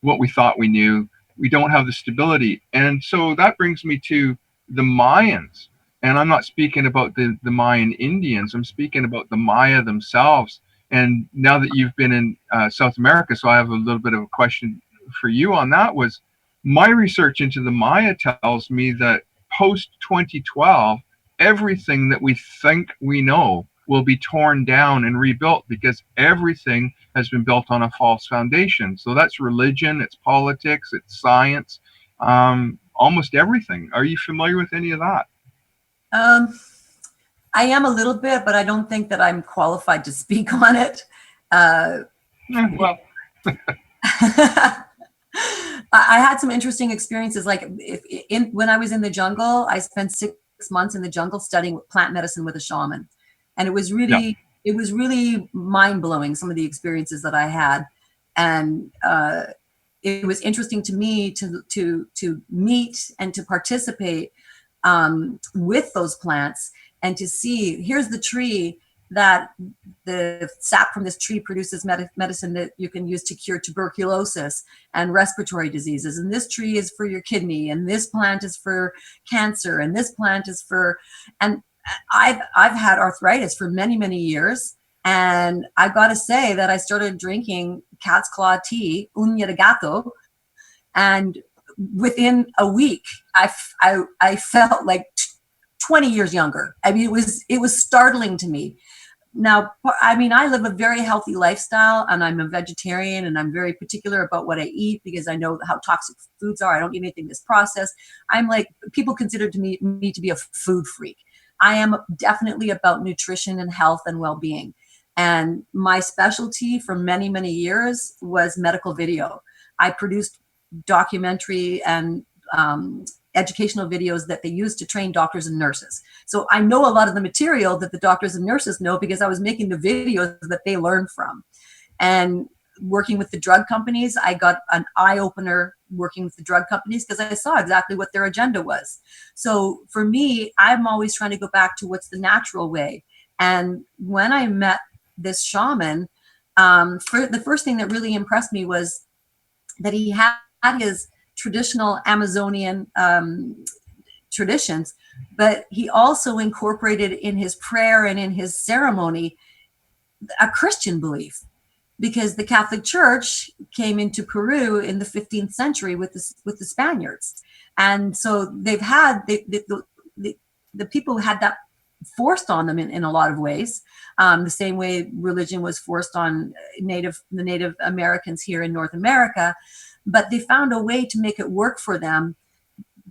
what we thought we knew. We don't have the stability. And so that brings me to the Mayans. And I'm not speaking about the Mayan Indians. I'm speaking about the Maya themselves. And now that you've been in South America, so I have a little bit of a question for you on that. Was my research into the Maya tells me that post 2012, everything that we think we know will be torn down and rebuilt, because everything has been built on a false foundation. So that's religion, it's politics, it's science, almost everything. Are you familiar with any of that? I am a little bit, but I don't think that I'm qualified to speak on it. Well, I had some interesting experiences. Like when I was in the jungle, I spent 6 months in the jungle studying plant medicine with a shaman. And it was really, it was really mind blowing, some of the experiences that I had. And it was interesting to me to meet and to participate with those plants, and to see, here's the tree that the sap from this tree produces medicine that you can use to cure tuberculosis and respiratory diseases. And this tree is for your kidney, and this plant is for cancer, and this plant is for, and I've had arthritis for many, many years. And I've got to say that I started drinking cat's claw tea, uña de gato, and within a week, I felt like 20 years younger. I mean, it was startling to me. Now, I mean, I live a very healthy lifestyle, and I'm a vegetarian, and I'm very particular about what I eat because I know how toxic foods are. I don't eat anything that's processed. I'm like, people consider me to be a food freak. I am definitely about nutrition and health and well-being. And my specialty for many, many years was medical video. I produced documentary and educational videos that they use to train doctors and nurses. So I know a lot of the material that the doctors and nurses know because I was making the videos that they learned from. And working with the drug companies, I got an eye-opener working with the drug companies because I saw exactly what their agenda was. So for me, I'm always trying to go back to what's the natural way. And when I met this shaman, the first thing that really impressed me was that he had his traditional Amazonian traditions, but he also incorporated in his prayer and in his ceremony a Christian belief, because the Catholic Church came into Peru in the 15th century with the Spaniards, and so they've had the people had that forced on them in a lot of ways, the same way religion was forced on the Native Americans here in North America. But they found a way to make it work for them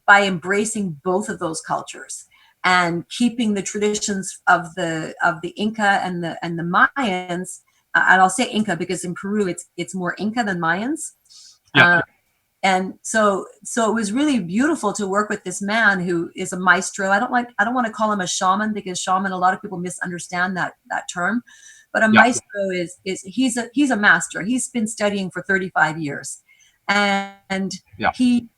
by embracing both of those cultures. and keeping the traditions of the Inca and the Mayans. And I'll say Inca because in Peru it's more Inca than Mayans. Yeah. And so it was really beautiful to work with this man who is a maestro. I don't want to call him a shaman, because shaman, a lot of people misunderstand that term. But a maestro is he's a master. He's been studying for 35 years. And he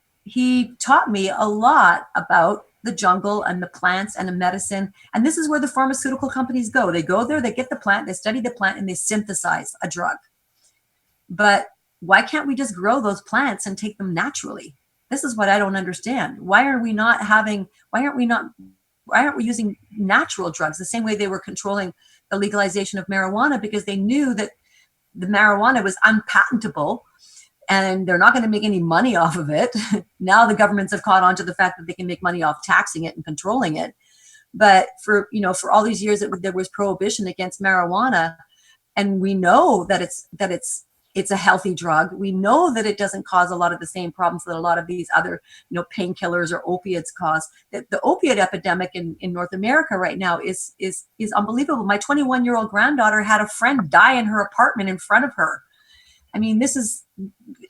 taught me a lot about the jungle and the plants and the medicine. And this is where the pharmaceutical companies go. They go there, they get the plant, they study the plant, and they synthesize a drug. But why can't we just grow those plants and take them naturally? This is what I don't understand. Why aren't we using natural drugs the same way they were controlling the legalization of marijuana? Because they knew that the marijuana was unpatentable and they're not going to make any money off of it. Now the governments have caught on to the fact that they can make money off taxing it and controlling it. But for all these years there was prohibition against marijuana, and we know that it's a healthy drug. We know that it doesn't cause a lot of the same problems that a lot of these other, painkillers or opiates cause. The opiate epidemic in North America right now is unbelievable. My 21-year-old granddaughter had a friend die in her apartment in front of her. I mean,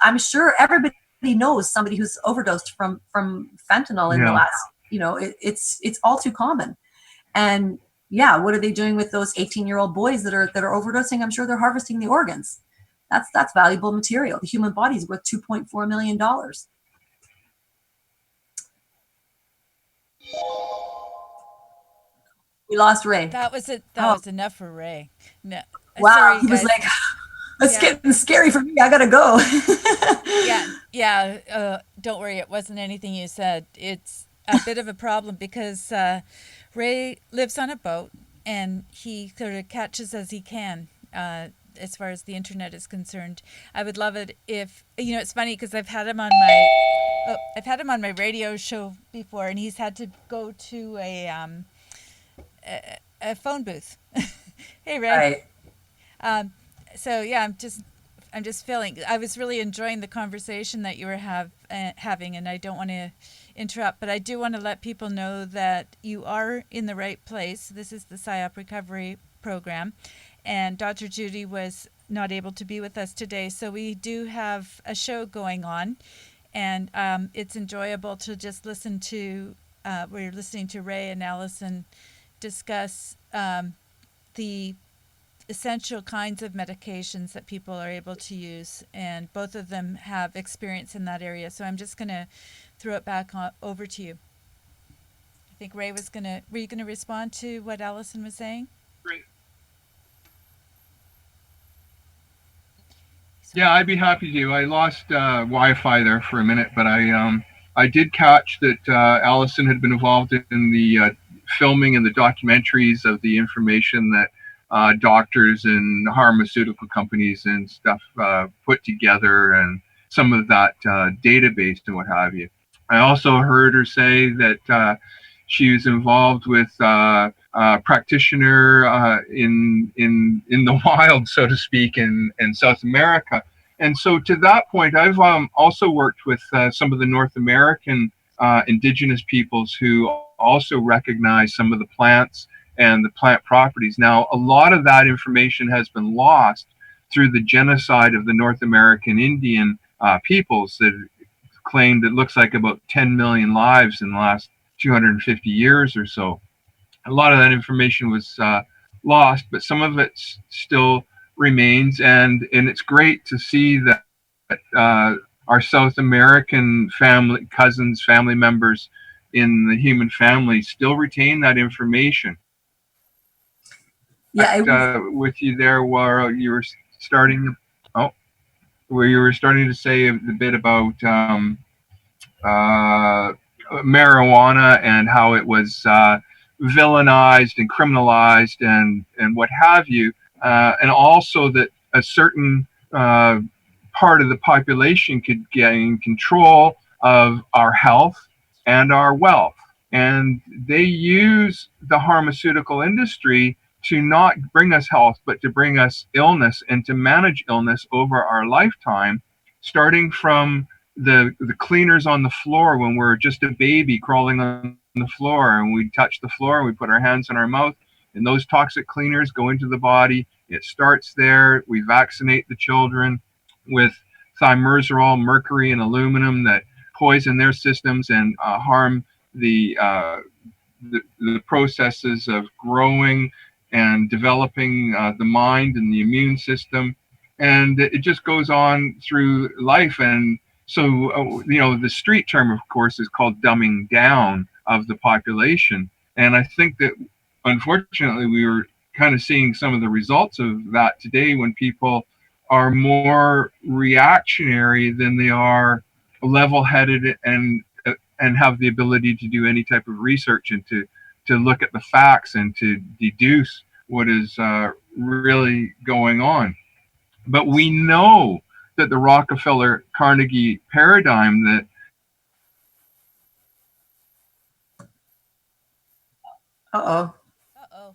I'm sure everybody knows somebody who's overdosed from fentanyl in the last, it's all too common. And what are they doing with those 18-year-old boys that are overdosing? I'm sure they're harvesting the organs. That's valuable material. The human body is worth $2.4 million. We lost Ray. That was it. That was enough for Ray. No, wow, sorry, he was guys. like, "It's getting scary for me. I gotta go." Don't worry. It wasn't anything you said. It's a bit of a problem because Ray lives on a boat and he sort of catches as he can. As far as the internet is concerned, I would love it if it's funny because I've had him on my radio show before, and he's had to go to a phone booth. Hey, Ray. Right. I'm just feeling. I was really enjoying the conversation that you were having, and I don't want to interrupt, but I do want to let people know that you are in the right place. This is the Psyop Recovery Program. And Dr. Judy was not able to be with us today, so we do have a show going on, and it's enjoyable to just listen to. We're listening to Ray and Allison discuss the essential kinds of medications that people are able to use, and both of them have experience in that area. So I'm just going to throw it back over to you. I think Ray were you going to respond to what Allison was saying? Great. Yeah, I'd be happy to. I lost Wi-Fi there for a minute, but I did catch that Allison had been involved in the filming and the documentaries of the information that doctors and pharmaceutical companies and stuff put together, and some of that database and what have you. I also heard her say that she was involved with practitioner in the wild, so to speak, in South America. And so to that point, I've also worked with some of the North American indigenous peoples who also recognize some of the plants and the plant properties. Now, a lot of that information has been lost through the genocide of the North American Indian peoples that claimed it looks like about 10 million lives in the last 250 years or so. A lot of that information was lost, but some of it still remains, and it's great to see that our South American family members in the human family still retain that information. Yeah, with you there where you were starting to say a bit about marijuana and how it was villainized and criminalized and what have you, and also that a certain part of the population could gain control of our health and our wealth. And they use the pharmaceutical industry to not bring us health, but to bring us illness and to manage illness over our lifetime, starting from the cleaners on the floor when we're just a baby crawling on the floor, and we touch the floor, and we put our hands in our mouth, and those toxic cleaners go into the body. It starts there. We vaccinate the children with thimerosal, mercury, and aluminum that poison their systems and harm the processes of growing and developing the mind and the immune system. And it just goes on through life. And so, the street term, of course, is called dumbing down of the population. And I think that, unfortunately, we were kind of seeing some of the results of that today when people are more reactionary than they are level-headed and have the ability to do any type of research and to look at the facts and to deduce what is really going on. But we know that the Rockefeller-Carnegie paradigm that Uh-oh. Uh-oh.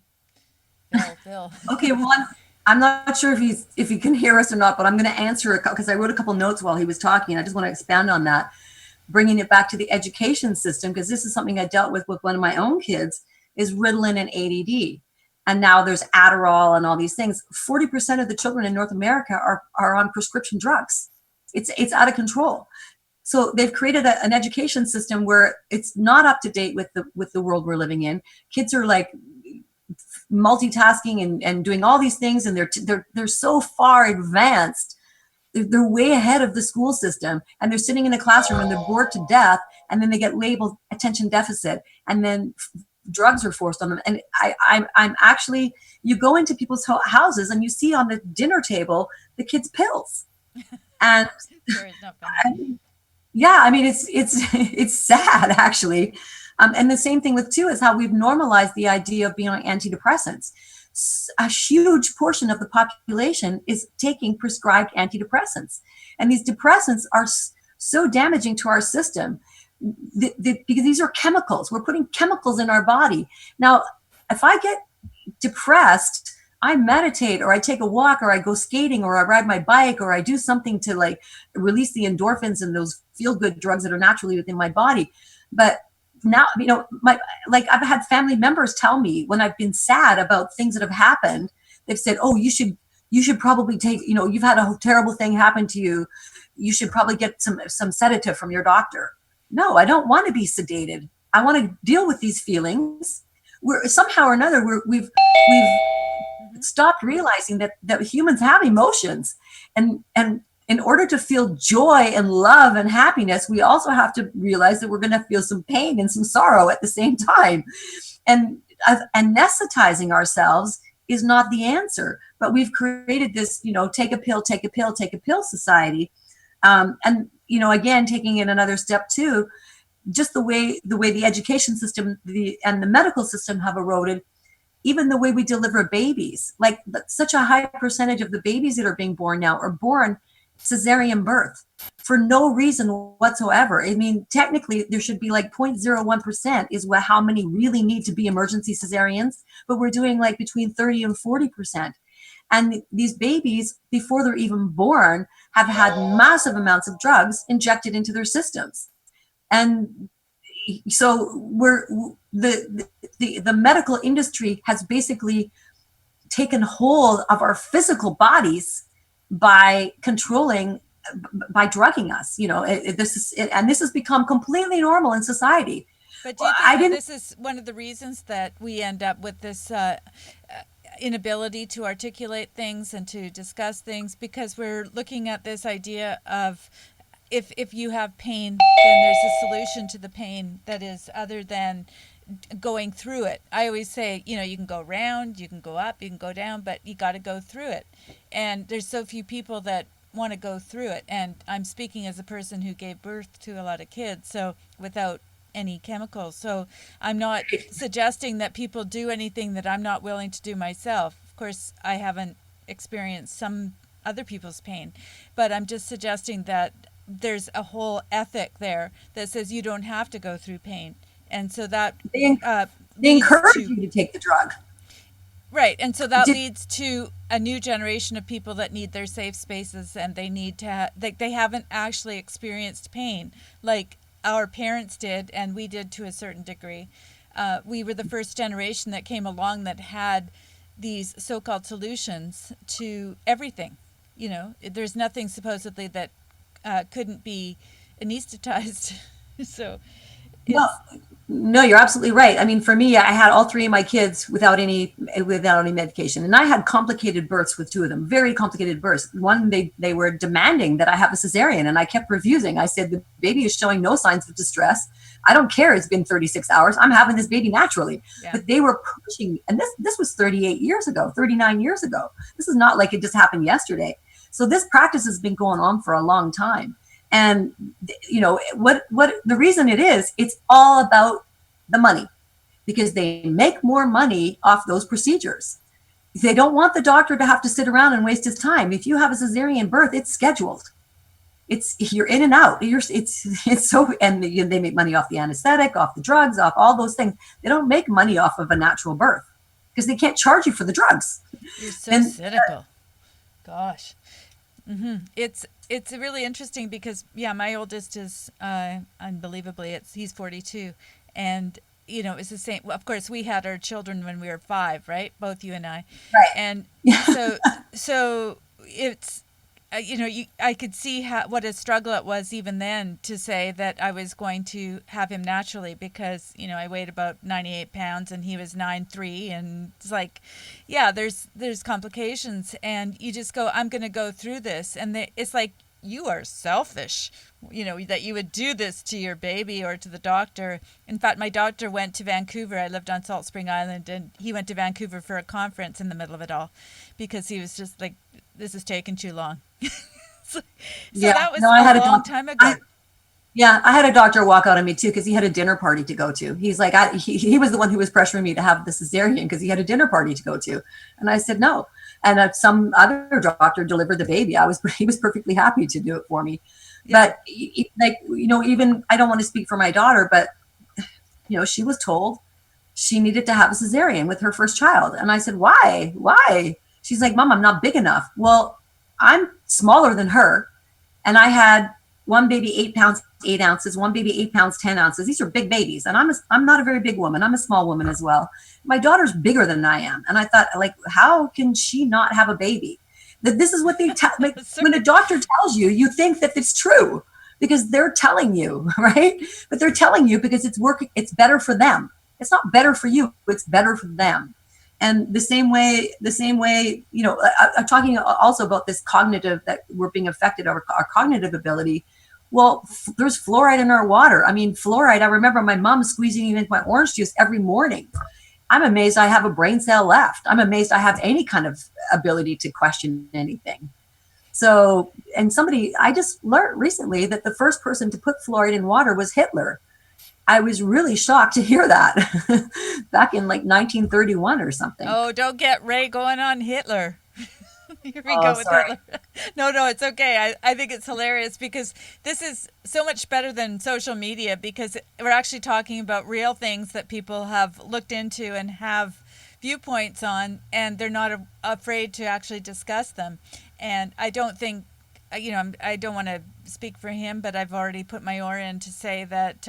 Bill. Okay, well, I'm not sure if he can hear us or not, but I'm going to answer because I wrote a couple notes while he was talking. I just want to expand on that, bringing it back to the education system, because this is something I dealt with one of my own kids, is Ritalin and ADD. And now there's Adderall and all these things. 40% of the children in North America are on prescription drugs. It's out of control. So they've created an education system where it's not up to date with the world we're living in. Kids are like multitasking and doing all these things, and they're so far advanced. They're way ahead of the school system, and they're sitting in a classroom and they're bored to death, and then they get labeled attention deficit, and then drugs are forced on them. And I'm actually, you go into people's houses and you see on the dinner table the kids' pills, and yeah, I mean it's sad actually. And the same thing with too is how we've normalized the idea of being on antidepressants. A huge portion of the population is taking prescribed antidepressants, and these depressants are so damaging to our system because these are chemicals. We're putting chemicals in our body. Now, if I get depressed, I meditate, or I take a walk, or I go skating, or I ride my bike, or I do something to like release the endorphins and those feel-good drugs that are naturally within my body. But now, I've had family members tell me when I've been sad about things that have happened, they've said, oh, you should probably take, you've had a terrible thing happen to you. You should probably get some sedative from your doctor. No, I don't want to be sedated. I want to deal with these feelings. We're somehow or another, we've stopped realizing that humans have emotions, and in order to feel joy and love and happiness, we also have to realize that we're going to feel some pain and some sorrow at the same time. And anesthetizing ourselves is not the answer, but we've created this, take a pill society. And, again, taking it another step too, just the way the education system and the medical system have eroded, even the way we deliver babies. Like such a high percentage of the babies that are being born now are born cesarean birth for no reason whatsoever. I mean, technically there should be like 0.01% is how many really need to be emergency cesareans, but we're doing like between 30 and 40%. And these babies, before they're even born, have had massive amounts of drugs injected into their systems. And so the medical industry has basically taken hold of our physical bodies by controlling, by drugging us. This has become completely normal in society. But do you think that this is one of the reasons that we end up with this inability to articulate things and to discuss things? Because we're looking at this idea of if you have pain, then there's a solution to the pain that is other than going through it. I always say, you can go round, you can go up, you can go down, but you got to go through it. And there's so few people that want to go through it. And I'm speaking as a person who gave birth to a lot of kids, so without any chemicals. So I'm not suggesting that people do anything that I'm not willing to do myself. Of course, I haven't experienced some other people's pain, but I'm just suggesting that there's a whole ethic there that says you don't have to go through pain. And so that they encourage you to take the drug. Right. And so that leads to a new generation of people that need their safe spaces, and they need to they haven't actually experienced pain. Like our parents did, and we did to a certain degree. We were the first generation that came along that had these so-called solutions to everything. You know, there's nothing supposedly that couldn't be anesthetized. So Well, no, you're absolutely right. I mean, for me, I had all three of my kids without any medication, and I had complicated births with two of them, very complicated births. One, they were demanding that I have a cesarean, and I kept refusing. I said, the baby is showing no signs of distress. I don't care. It's been 36 hours. I'm having this baby naturally. Yeah. But they were pushing, and this was 38 years ago, 39 years ago. This is not like it just happened yesterday. So this practice has been going on for a long time. And you know what the reason it is, it's all about the money, because they make more money off those procedures. They don't want the doctor to have to sit around and waste his time. If you have a cesarean birth, it's scheduled. You're in and out. It's so, and they make money off the anesthetic, off the drugs, off all those things. They don't make money off of a natural birth because they can't charge you for the drugs. You're so cynical. Gosh. Mm-hmm. It's really interesting because, yeah, my oldest is unbelievably, he's 42, and you know, it's the same. Well, of course, we had our children when we were 5, right? Both you and I, right? And so it's you know, I could see what a struggle it was even then to say that I was going to have him naturally, because you know I weighed about 98 pounds and he was 9'3", and it's like, yeah, there's complications, and you just go, I'm going to go through this, and it's like, you are selfish, you know, that you would do this to your baby or to the doctor. In fact, my doctor went to Vancouver. I lived on Salt Spring Island, and he went to Vancouver for a conference in the middle of it all because he was just like, this is taking too long. So yeah, that was a long time ago. I had a doctor walk out on me too, because he had a dinner party to go to. He's like, he was the one who was pressuring me to have the cesarean because he had a dinner party to go to. And I said, no. And some other doctor delivered the baby. He was perfectly happy to do it for me. Yeah. But like, you know, even, I don't want to speak for my daughter, but you know, she was told she needed to have a cesarean with her first child. And I said, why? She's like, Mom, I'm not big enough. Well, I'm smaller than her. And I had one baby 8 pounds 8 ounces, one baby 8 pounds 10 ounces. These are big babies, and I'm not a very big woman. I'm a small woman as well. My daughter's bigger than I am, and I thought, like, how can she not have a baby? That this is what they tell. Like, when a doctor tells you, you think that it's true because they're telling you, right? But they're telling you because it's working. It's better for them. It's not better for you. It's better for them. And the same way, you know, I'm talking also about this cognitive, that we're being affected, our cognitive ability. Well, there's fluoride in our water. I mean, fluoride, I remember my mom squeezing it into my orange juice every morning. I'm amazed I have a brain cell left. I'm amazed I have any kind of ability to question anything. So, and I just learned recently that the first person to put fluoride in water was Hitler. I was really shocked to hear that back in like 1931 or something. Oh, don't get Ray going on Hitler. Here we go with sorry. Hitler. No, it's okay. I think it's hilarious because this is so much better than social media, because we're actually talking about real things that people have looked into and have viewpoints on, and they're not afraid to actually discuss them. And I don't think, you know, I don't want to speak for him, but I've already put my oar in to say that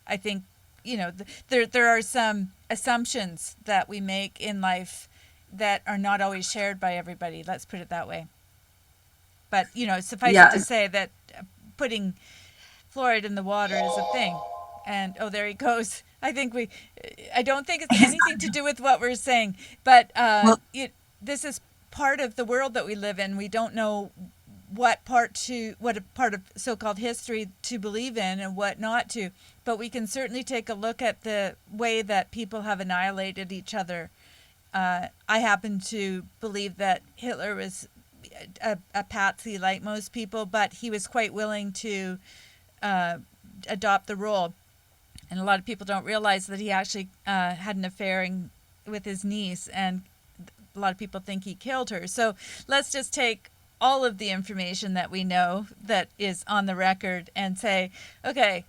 I think, you know, there are some assumptions that we make in life that are not always shared by everybody. Let's put it that way. But, you know, suffice it to say that putting fluoride in the water is a thing. And, oh, there he goes. I don't think it's anything to do with what we're saying. But this is part of the world that we live in. We don't know what a part of so-called history to believe in and what not to. But we can certainly take a look at the way that people have annihilated each other. I happen to believe that Hitler was a patsy like most people, but he was quite willing to adopt the role. And a lot of people don't realize that he actually had an affair with his niece, and a lot of people think he killed her. So let's just take all of the information that we know that is on the record and say, okay,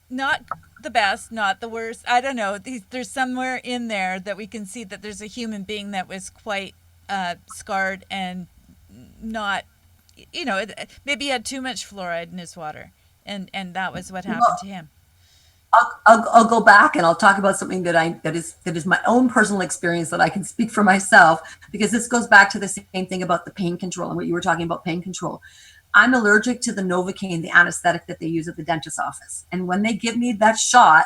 not the best, not the worst. I don't know. There's somewhere in there that we can see that there's a human being that was quite scarred and not, you know, maybe he had too much fluoride in his water. and that was what happened to him. I'll go back and I'll talk about something that is my own personal experience that I can speak for myself, because this goes back to the same thing about the pain control and what you were talking about, pain control. I'm allergic to the Novocaine, the anesthetic that they use at the dentist's office. And when they give me that shot,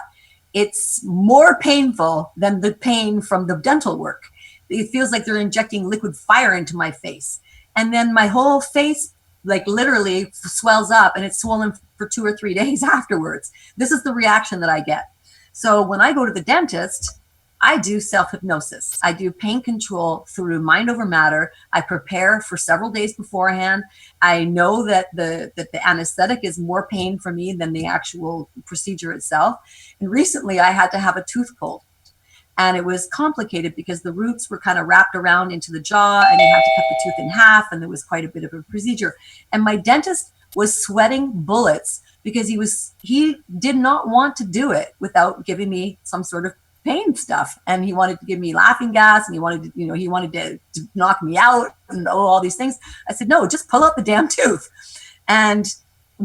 it's more painful than the pain from the dental work. It feels like they're injecting liquid fire into my face. And then my whole face like literally swells up, and it's swollen for 2 or 3 days afterwards. This is the reaction that I get. So when I go to the dentist, I do self-hypnosis. I do pain control through mind over matter. I prepare for several days beforehand. I know that the anesthetic is more pain for me than the actual procedure itself. And recently I had to have a tooth pulled. And it was complicated because the roots were kind of wrapped around into the jaw, and they had to cut the tooth in half, and there was quite a bit of a procedure. And my dentist was sweating bullets because he did not want to do it without giving me some sort of pain stuff. And he wanted to give me laughing gas, and he wanted to knock me out and all these things. I said, no, just pull out the damn tooth. And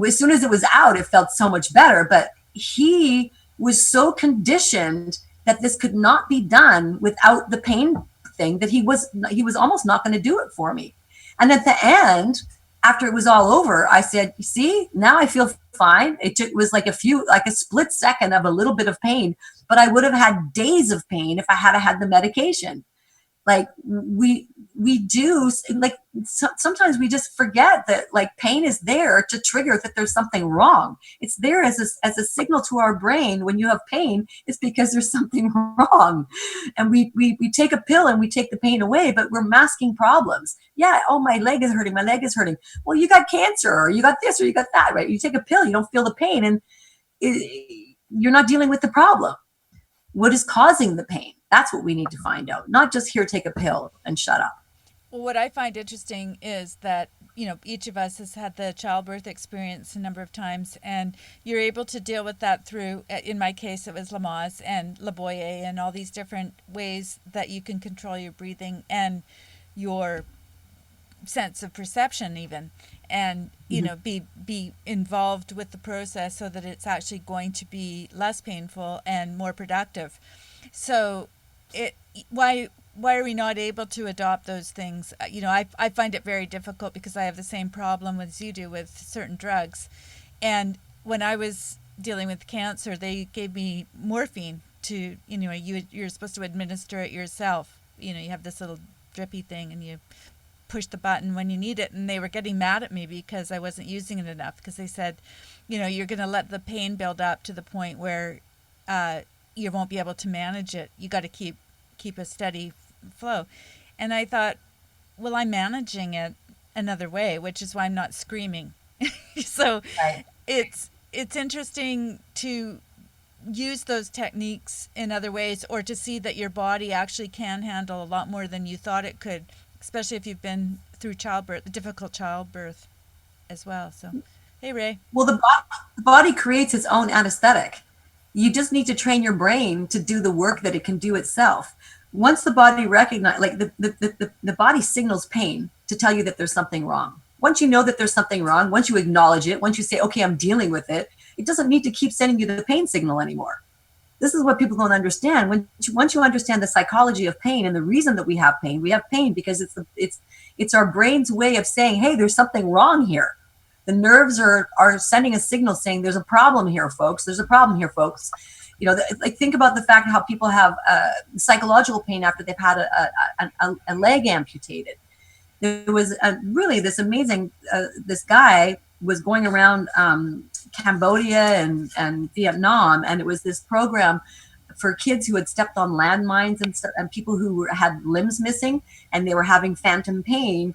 as soon as it was out, it felt so much better. But he was so conditioned that this could not be done without the pain thing, that he was almost not going to do it for me. And at the end, after it was all over, I said, see, now I feel fine. It was like a split second of a little bit of pain, but I would have had days of pain if I had had the medication. Like we do, like sometimes we just forget that like pain is there to trigger that there's something wrong. It's there as a signal to our brain. When you have pain, it's because there's something wrong. And we take a pill and we take the pain away, but we're masking problems. Yeah, oh, my leg is hurting. Well, you got cancer, or you got this, or you got that, right? You take a pill, you don't feel the pain, and you're not dealing with the problem. What is causing the pain? That's what we need to find out, not just here, take a pill and shut up. Well, what I find interesting is that, each of us has had the childbirth experience a number of times, and you're able to deal with that through, in my case, it was Lamaze and La Boye and all these different ways that you can control your breathing and your sense of perception even, and, be involved with the process so that it's actually going to be less painful and more productive. So why are we not able to adopt those things? I find it very difficult because I have the same problem as you do with certain drugs. And when I was dealing with cancer, they gave me morphine to, you're supposed to administer it yourself. You have this little drippy thing and you push the button when you need it. And they were getting mad at me because I wasn't using it enough, because they said, you're going to let the pain build up to the point where you won't be able to manage it. You got to keep a steady flow. And I thought, well, I'm managing it another way, which is why I'm not screaming. So right. It's interesting to use those techniques in other ways, or to see that your body actually can handle a lot more than you thought it could, especially if you've been through difficult childbirth as well. So, hey, Ray. Well, the body creates its own anesthetic. You just need to train your brain to do the work that it can do itself. Once the body recognizes, like the body signals pain to tell you that there's something wrong. Once you know that there's something wrong, once you acknowledge it, once you say, okay, I'm dealing with it, it doesn't need to keep sending you the pain signal anymore. This is what people don't understand. Once you understand the psychology of pain and the reason that we have pain because it's our brain's way of saying, hey, there's something wrong here. The nerves are sending a signal saying there's a problem here, folks. There's a problem here, folks. Like think about the fact how people have psychological pain after they've had a leg amputated. There was really this amazing, this guy was going around Cambodia and Vietnam, and it was this program for kids who had stepped on landmines and people who had limbs missing, and they were having phantom pain.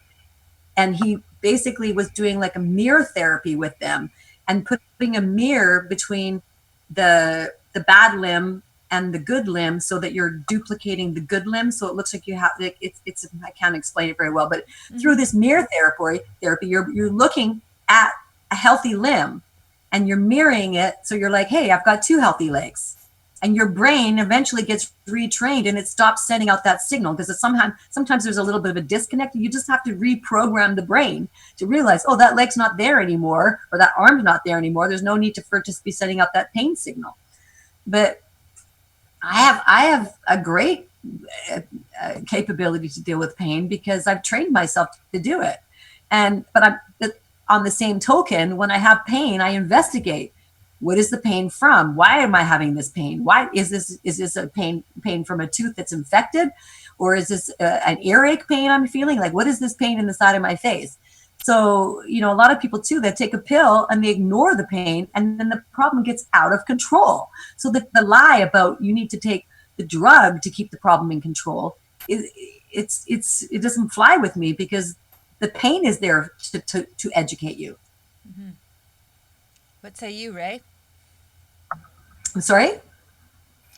And he basically was doing like a mirror therapy with them and putting a mirror between the bad limb and the good limb, so that you're duplicating the good limb. So it looks like you have, it's I can't explain it very well, but through this mirror therapy, you're looking at a healthy limb and you're mirroring it. So you're like, hey, I've got two healthy legs. and your brain eventually gets retrained and it stops sending out that signal, because sometimes there's a little bit of a disconnect. You just have to reprogram the brain to realize, oh, that leg's not there anymore, or that arm's not there anymore. There's no need for it to be sending out that pain signal. But I have a great capability to deal with pain because I've trained myself to do it. But on the same token, when I have pain, I investigate. What is the pain from? Why am I having this pain? Why is this a pain from a tooth that's infected? Or is this an earache pain I'm feeling? Like, what is this pain in the side of my face? So, a lot of people too, they take a pill and they ignore the pain, and then the problem gets out of control. So the lie about you need to take the drug to keep the problem in control, it doesn't fly with me, because the pain is there to educate you. Mm-hmm. What say you, Ray? I'm sorry?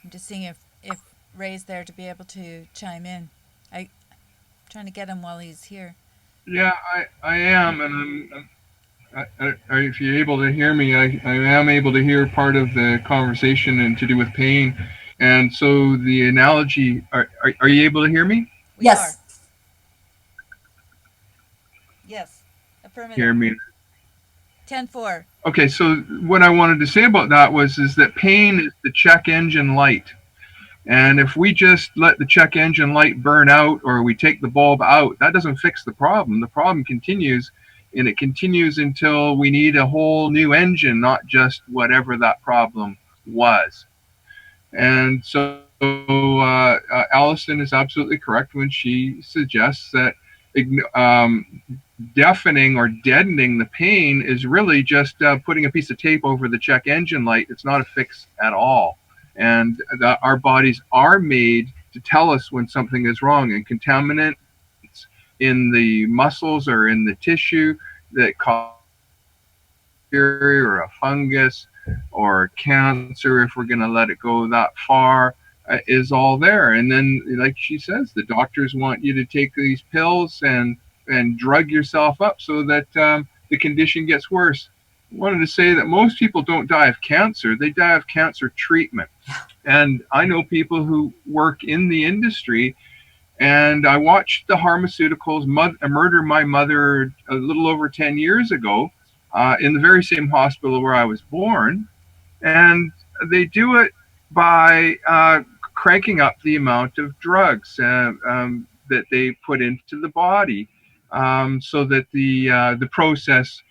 I'm just seeing if Ray's there to be able to chime in. I'm trying to get him while he's here. Yeah, I am, and if you're able to hear me, I am able to hear part of the conversation and to do with pain. And so the analogy, are you able to hear me? Yes. Yes. Affirmative. Hear me. 10-4. Okay, so what I wanted to say about that is that pain is the check engine light. And if we just let the check engine light burn out, or we take the bulb out, that doesn't fix the problem. The problem continues, and it continues until we need a whole new engine, not just whatever that problem was. And so Allison is absolutely correct when she suggests that deafening or deadening the pain is really just putting a piece of tape over the check engine light. It's not a fix at all. And our bodies are made to tell us when something is wrong, and contaminants in the muscles or in the tissue that cause bacteria or a fungus or cancer, if we're going to let it go that far, is all there. And then, like she says, the doctors want you to take these pills and drug yourself up so that the condition gets worse. I wanted to say that most people don't die of cancer, they die of cancer treatment. And I know people who work in the industry, and I watched the pharmaceuticals murder my mother a little over 10 years ago in the very same hospital where I was born. And they do it by cranking up the amount of drugs that they put into the body, so that the process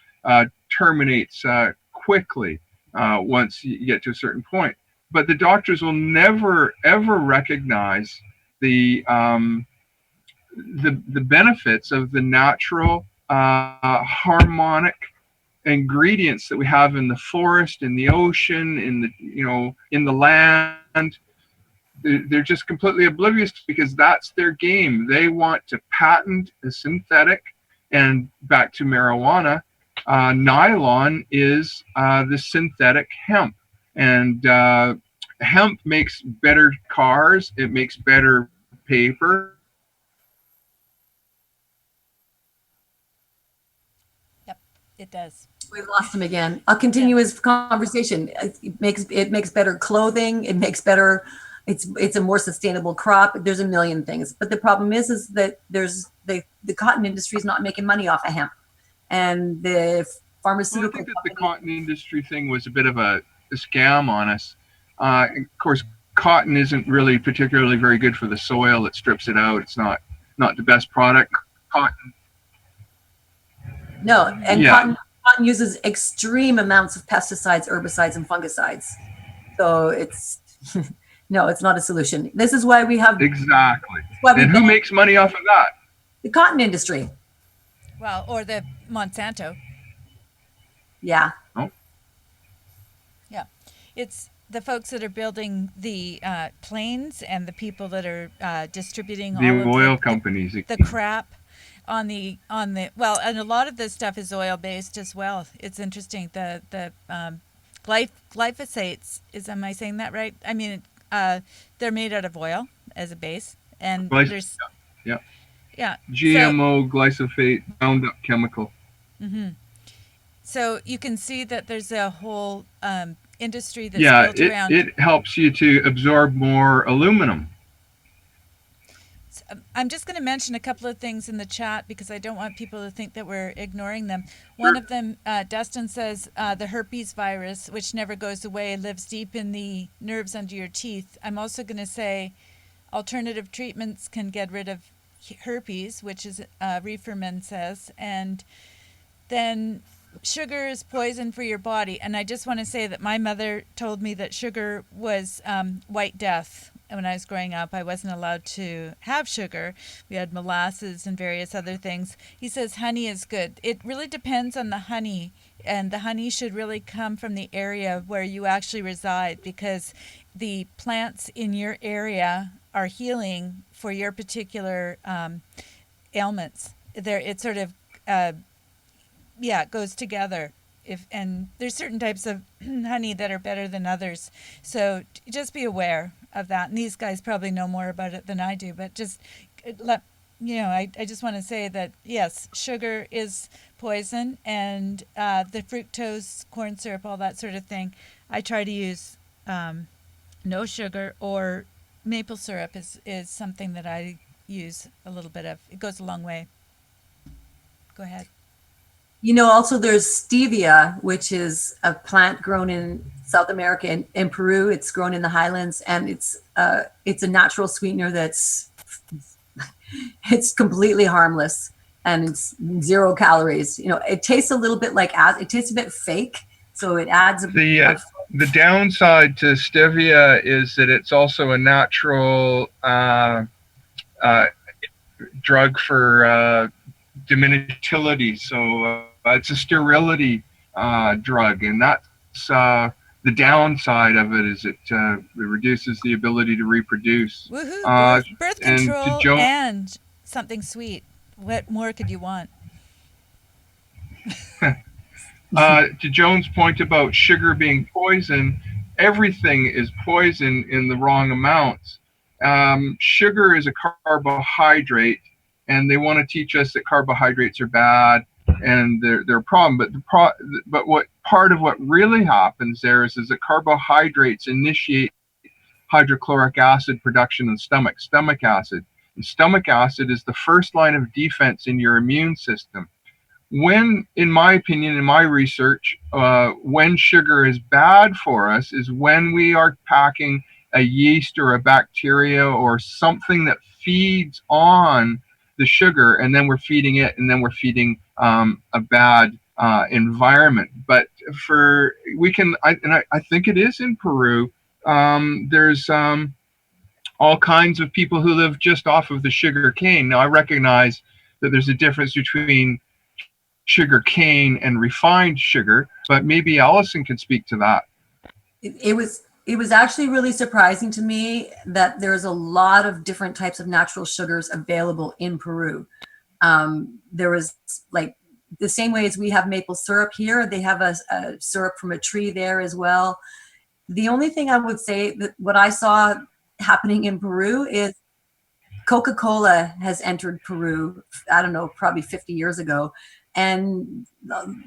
terminates quickly once you get to a certain point. But the doctors will never ever recognize the benefits of the natural harmonic ingredients that we have in the forest, in the ocean, in the land. They're just completely oblivious, because that's their game. They want to patent a synthetic, and back to marijuana, nylon is the synthetic hemp. And hemp makes better cars, it makes better paper. Yep, it does. We lost him again. I'll continue his conversation. It makes better clothing. It makes better. It's a more sustainable crop. There's a million things, but the problem is that there's the cotton industry is not making money off of hemp, and the pharmaceutical. Well, I think that the cotton industry thing was a bit of a scam on us. Of course, cotton isn't really particularly very good for the soil. It strips it out. It's not the best product. Cotton. No, and cotton uses extreme amounts of pesticides, herbicides, and fungicides. So it's no, it's not a solution. This is why we have exactly. And who makes money off of that? The cotton industry. Well, or the Monsanto. Yeah. Oh. Yeah, it's the folks that are building the planes and the people that are distributing the all oil of companies. The crap on the well, and a lot of this stuff is oil based as well. It's interesting. The glyphosates am I saying that right? I mean, they're made out of oil as a base, and there's yeah GMO glyphosate Roundup chemical. Mm-hmm. So you can see that there's a whole industry that's Yeah, built around. it helps you to absorb more aluminum. I'm just going to mention a couple of things in the chat because I don't want people to think that we're ignoring them. One of them, Dustin says, the herpes virus, which never goes away, lives deep in the nerves under your teeth. I'm also going to say alternative treatments can get rid of herpes, which is Reeferman says, and then sugar is poison for your body. And I just want to say that my mother told me that sugar was white death. When I was growing up, I wasn't allowed to have sugar. We had molasses and various other things. He says honey is good. It really depends on the honey, and the honey should really come from the area where you actually reside, because the plants in your area are healing for your particular ailments. It sort of it goes together. And there's certain types of honey that are better than others. So just be aware of that. And these guys probably know more about it than I do, but just I just want to say that yes, sugar is poison, and the fructose, corn syrup, all that sort of thing. I try to use no sugar, or maple syrup is something that I use a little bit of. It goes a long way. Go ahead. Also there's stevia, which is a plant grown in South America and in Peru. It's grown in the highlands, and it's a natural sweetener it's completely harmless, and it's 0 calories. It tastes a little bit like it tastes a bit fake, so it adds the downside to stevia is that it's also a natural drug for diminutility. So it's a sterility drug, and that's the downside of it, is it reduces the ability to reproduce. Woohoo! Birth control and, and something sweet. What more could you want? To Joan's point about sugar being poison, everything is poison in the wrong amounts. Sugar is a carbohydrate, and they want to teach us that carbohydrates are bad and they're a problem. But what part of what really happens there is that carbohydrates initiate hydrochloric acid production in stomach acid. And stomach acid is the first line of defense in your immune system. When, in my opinion, in my research, when sugar is bad for us is when we are packing a yeast or a bacteria or something that feeds on the sugar, and then we're feeding it, and then we're feeding a bad environment. But I think it is in Peru. There's all kinds of people who live just off of the sugar cane. Now, I recognize that there's a difference between sugar cane and refined sugar, but maybe Allison can speak to that. It was actually really surprising to me that there's a lot of different types of natural sugars available in Peru. There was, like, the same way as we have maple syrup here, they have a syrup from a tree there as well. The only thing I would say that what I saw happening in Peru is Coca-Cola has entered Peru, I don't know, probably 50 years ago. And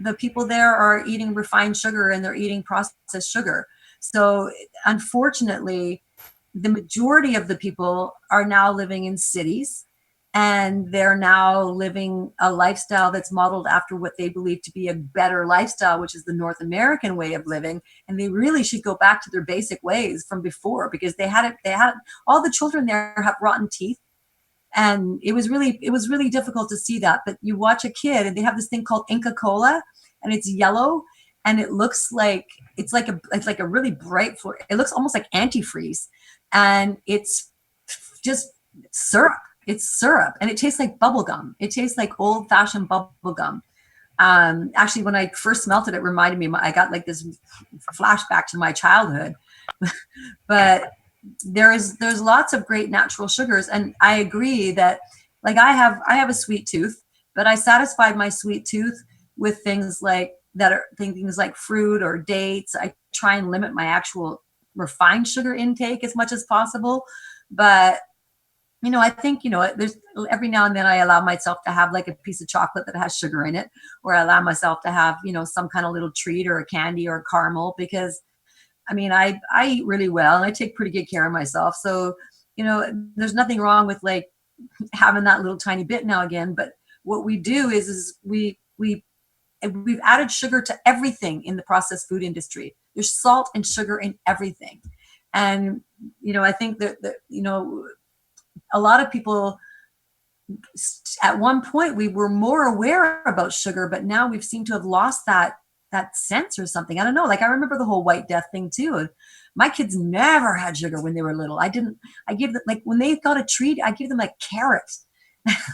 the people there are eating refined sugar, and they're eating processed sugar. So unfortunately, the majority of the people are now living in cities, and they're now living a lifestyle that's modeled after what they believe to be a better lifestyle, which is the North American way of living. And they really should go back to their basic ways from before, because they had all the children there have rotten teeth. And it was really difficult to see that. But you watch a kid, and they have this thing called Inca Cola, and it's yellow, and it looks like it's like a really bright it looks almost like antifreeze, and it's just syrup. It's syrup, and it tastes like bubble gum. It tastes like old-fashioned bubble gum. Actually, when I first smelt it, it reminded me. I got like this flashback to my childhood. But there's lots of great natural sugars, and I agree that, like, I have a sweet tooth, but I satisfied my sweet tooth with things like fruit or dates. I try and limit my actual refined sugar intake as much as possible, but I think there's every now and then I allow myself to have like a piece of chocolate that has sugar in it, or I allow myself to have some kind of little treat or a candy or a caramel, because I mean, I eat really well and I take pretty good care of myself. So, there's nothing wrong with like having that little tiny bit now again. But what we do is we've added sugar to everything in the processed food industry. There's salt and sugar in everything. And, I think that a lot of people at one point we were more aware about sugar, but now we've seemed to have lost that sense or something. I don't know. Like I remember the whole White Death thing too. My kids never had sugar when they were little. I give them, like when they got a treat, I give them a carrot.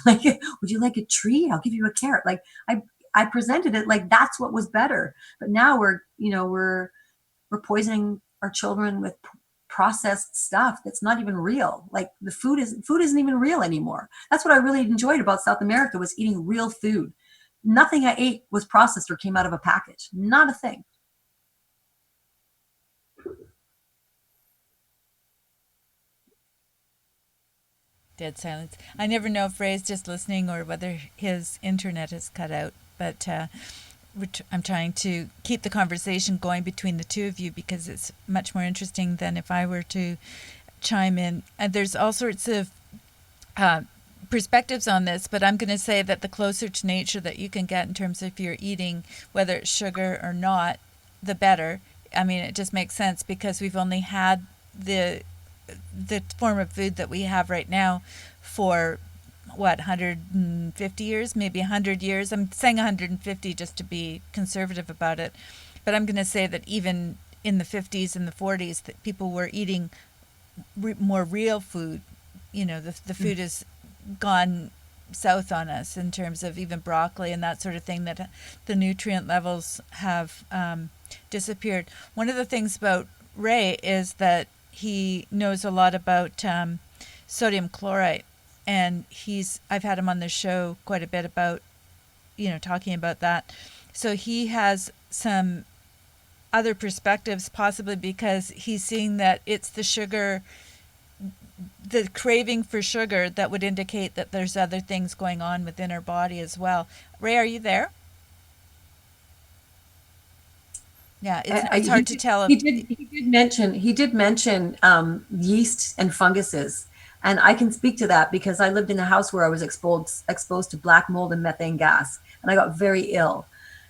Like, would you like a treat? I'll give you a carrot. Like I presented it like that's what was better. But now we're poisoning our children with processed stuff that's not even real. Like the food isn't even real anymore. That's what I really enjoyed about South America, was eating real food. Nothing I ate was processed or came out of a package. Not a thing. Dead silence. I never know if Ray's just listening or whether his internet is cut out, but I'm trying to keep the conversation going between the two of you because it's much more interesting than if I were to chime in. And there's all sorts of perspectives on this, but I'm going to say that the closer to nature that you can get in terms of your eating, whether it's sugar or not, the better. I mean, it just makes sense because we've only had the form of food that we have right now for 150 years, maybe 100 years. I'm saying 150 just to be conservative about it, but I'm going to say that even in the 50s and the 40s that people were eating more real food. The food has gone south on us in terms of even broccoli and that sort of thing, that the nutrient levels have disappeared. One of the things about Ray is that he knows a lot about sodium chloride, and I've had him on the show quite a bit about talking about that. So he has some other perspectives, possibly because he's seeing that it's the sugar, the craving for sugar, that would indicate that there's other things going on within our body as well. Ray, are you there? Yeah, it's hard to tell. He did mention yeast and funguses, and I can speak to that because I lived in a house where I was exposed to black mold and methane gas, and I got very ill.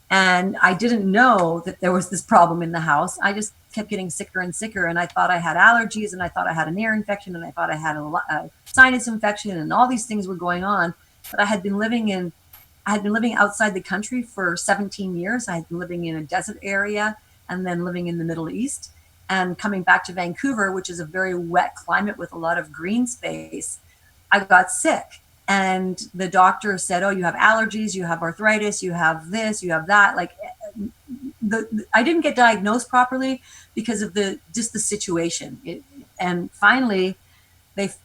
And I didn't know that there was this problem in the house. I just kept getting sicker and sicker, and I thought I had allergies, and I thought I had an ear infection, and I thought I had a sinus infection, and all these things were going on. But I had been living outside the country for 17 years. I had been living in a desert area and then living in the Middle East, and coming back to Vancouver, which is a very wet climate with a lot of green space. I got sick, and the doctor said, "Oh, you have allergies, you have arthritis, you have this, you have that." Like I didn't get diagnosed properly because of the situation. And finally,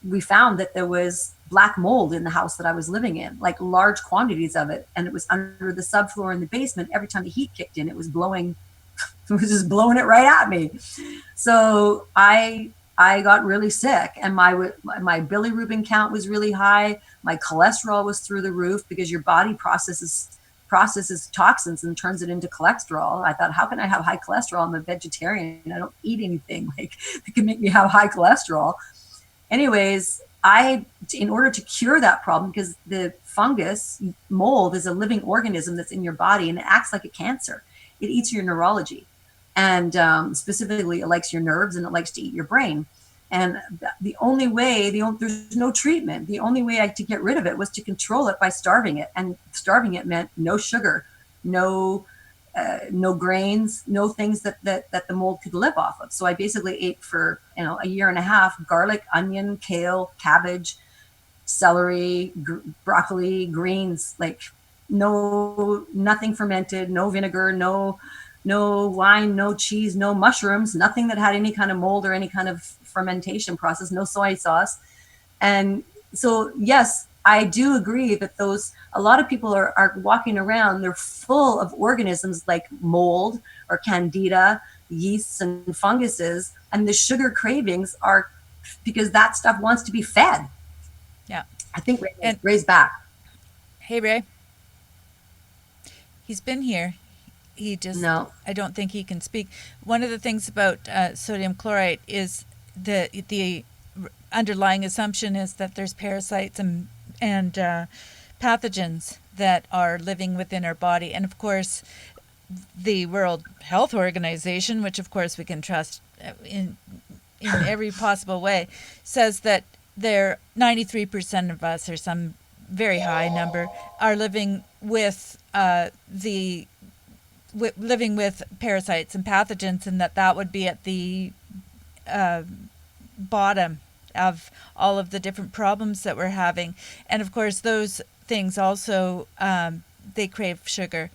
we found that there was black mold in the house that I was living in, like large quantities of it. And it was under the subfloor in the basement. Every time the heat kicked in, it was just blowing it right at me. So I got really sick, and my bilirubin count was really high. My cholesterol was through the roof because your body processes toxins and turns it into cholesterol. I thought, how can I have high cholesterol? I'm a vegetarian. I don't eat anything like that can make me have high cholesterol. Anyways, in order to cure that problem, because the fungus mold is a living organism that's in your body and it acts like a cancer. It eats your neurology, and specifically it likes your nerves and it likes to eat your brain. And the only way, there's no treatment. The only way to get rid of it was to control it by starving it. And starving it meant no sugar, no grains, no things that the mold could live off of. So I basically ate for a year and a half garlic, onion, kale, cabbage, celery, broccoli, greens, like nothing fermented, no vinegar, no wine, no cheese, no mushrooms, nothing that had any kind of mold or any kind of fermentation process, no soy sauce. And so, yes, I do agree that a lot of people are walking around, they're full of organisms like mold or candida, yeasts and funguses, and the sugar cravings are because that stuff wants to be fed. Yeah. I think Ray's back. Hey, Ray. He's been here. No. I don't think he can speak. One of the things about sodium chlorite is the underlying assumption is that there's parasites and pathogens that are living within our body. And of course, the World Health Organization, which of course we can trust in every possible way, says that 93% of us, or some very high number, are living with living with parasites and pathogens, and that would be at the bottom of all of the different problems that we're having. And of course, those things also, they crave sugar.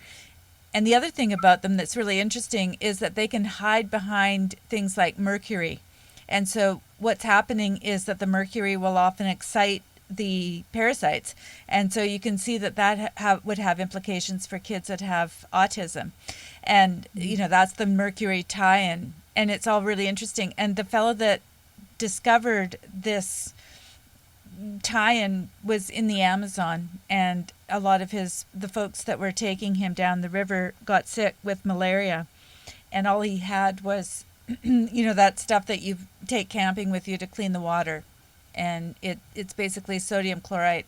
And the other thing about them that's really interesting is that they can hide behind things like mercury. And so what's happening is that the mercury will often excite the parasites. And so you can see that would have implications for kids that have autism. And, that's the mercury tie-in. And it's all really interesting. And the fellow that discovered this tie-in was in the Amazon, and a lot of the folks that were taking him down the river got sick with malaria, and all he had was that stuff that you take camping with you to clean the water, and it's basically sodium chlorite.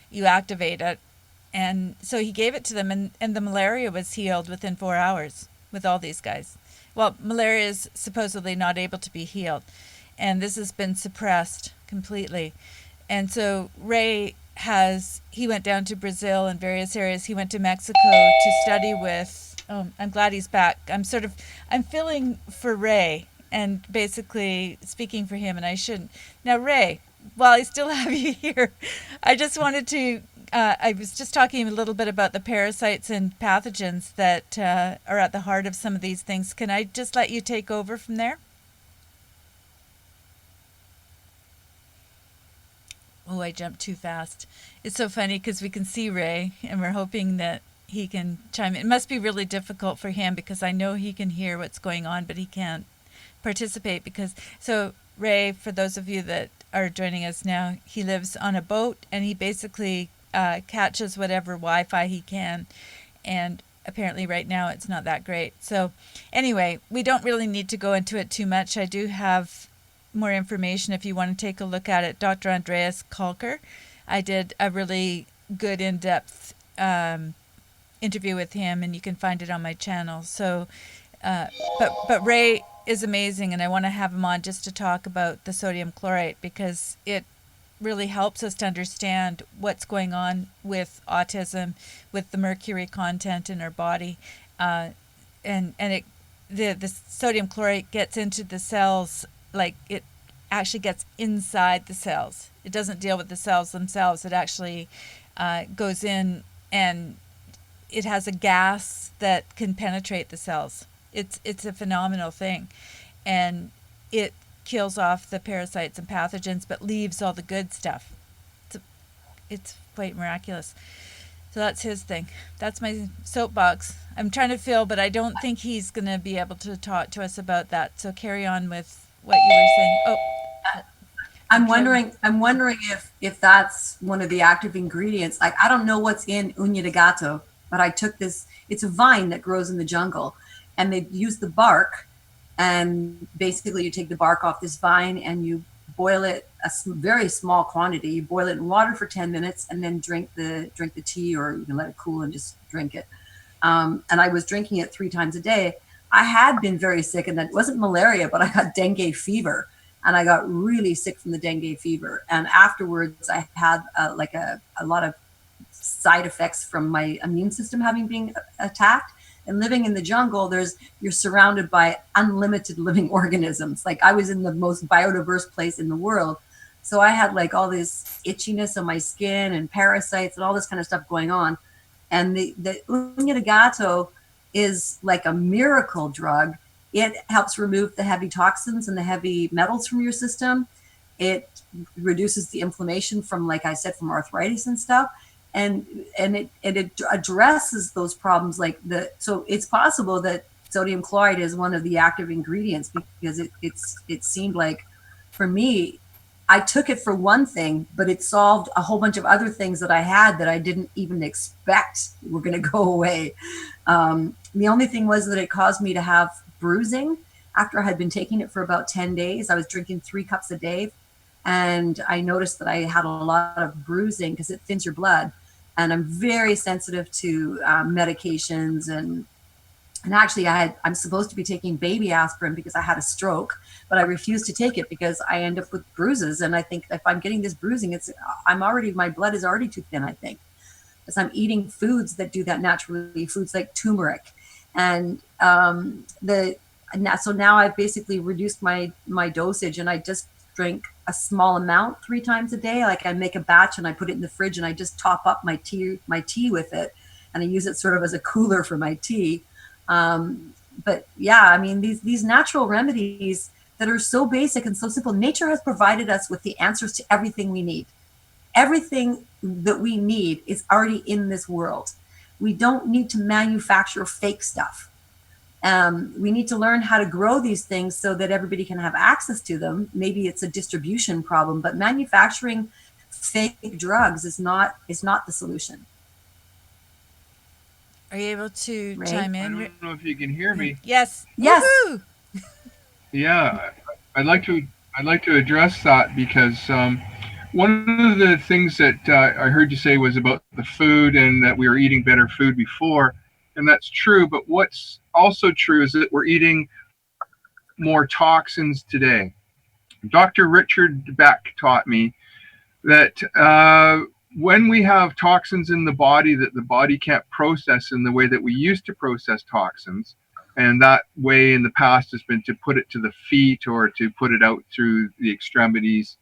You activate it, and so he gave it to them, and the malaria was healed within 4 hours with all these guys. Well, malaria is supposedly not able to be healed, and this has been suppressed completely. And so Ray he went down to Brazil and various areas. He went to Mexico to study with, I'm glad he's back. I'm feeling for Ray and basically speaking for him, and I shouldn't. Now, Ray, while I still have you here, I just wanted to, I was just talking a little bit about the parasites and pathogens that are at the heart of some of these things. Can I just let you take over from there? Oh, I jumped too fast. It's so funny because we can see Ray, and we're hoping that he can chime in. It must be really difficult for him because I know he can hear what's going on, but he can't participate so Ray, for those of you that are joining us now, he lives on a boat, and he basically catches whatever Wi-Fi he can, and apparently right now it's not that great. So anyway, we don't really need to go into it too much. I do have more information if you want to take a look at it. Dr. Andreas Kalker, I did a really good in-depth interview with him, and you can find it on my channel. So but Ray is amazing, and I want to have him on just to talk about the sodium chlorite, because it really helps us to understand what's going on with autism, with the mercury content in our body, and the sodium chlorite gets into the cells. Like, it actually gets inside the cells. It doesn't deal with the cells themselves. It actually goes in, and it has a gas that can penetrate the cells. It's a phenomenal thing, and it kills off the parasites and pathogens, but leaves all the good stuff. It's quite miraculous. So that's his thing. That's my soapbox. I'm trying to fill, but I don't think he's going to be able to talk to us about that. So carry on with what you were saying. Oh, I'm wondering if that's one of the active ingredients. Like, I don't know what's in uña de gato, but I took this. It's a vine that grows in the jungle, and they use the bark. And basically, you take the bark off this vine and you boil it very small quantity. You boil it in water for 10 minutes and then drink the tea, or you can let it cool and just drink it. And I was drinking it 3 times a day. I had been very sick, and that wasn't malaria, but I got dengue fever, and I got really sick from the dengue fever. And afterwards, I had a lot of side effects from my immune system having been attacked. And living in the jungle, you're surrounded by unlimited living organisms. Like, I was in the most biodiverse place in the world. So I had like all this itchiness on my skin and parasites and all this kind of stuff going on. And the uña de gato is like a miracle drug. It helps remove the heavy toxins and the heavy metals from your system. It reduces the inflammation from, like I said, from arthritis and stuff. And it addresses those problems. So it's possible that sodium chloride is one of the active ingredients, because it seemed like, for me, I took it for one thing, but it solved a whole bunch of other things that I had that I didn't even expect were going to go away. The only thing was that it caused me to have bruising. After I had been taking it for about 10 days, I was drinking 3 cups a day. And I noticed that I had a lot of bruising because it thins your blood. And I'm very sensitive to medications. And actually, I'm supposed to be taking baby aspirin because I had a stroke, but I refuse to take it because I end up with bruises. And I think if I'm getting this bruising, my blood is already too thin, I think. Because I'm eating foods that do that naturally, foods like turmeric. And so now I've basically reduced my dosage, and I just drink a small amount 3 times a day. Like I make a batch and I put it in the fridge and I just top up my tea with it. And I use it sort of as a cooler for my tea. But yeah, I mean, these natural remedies that are so basic and so simple, nature has provided us with the answers to everything we need. Everything that we need is already in this world. We don't need to manufacture fake stuff. We need to learn how to grow these things so that everybody can have access to them. Maybe it's a distribution problem, but manufacturing fake drugs is not the solution. Are you able to Right. chime I in? don't know if you can hear me. Yes. Yes. Woohoo! Yeah, I'd like to address that because one of the things that I heard you say was about the food and that we were eating better food before, and that's true. But what's also true is that we're eating more toxins today. Dr. Richard Beck taught me that when we have toxins in the body that the body can't process in the way that we used to process toxins, and that way in the past has been to put it to the feet or to put it out through the extremities.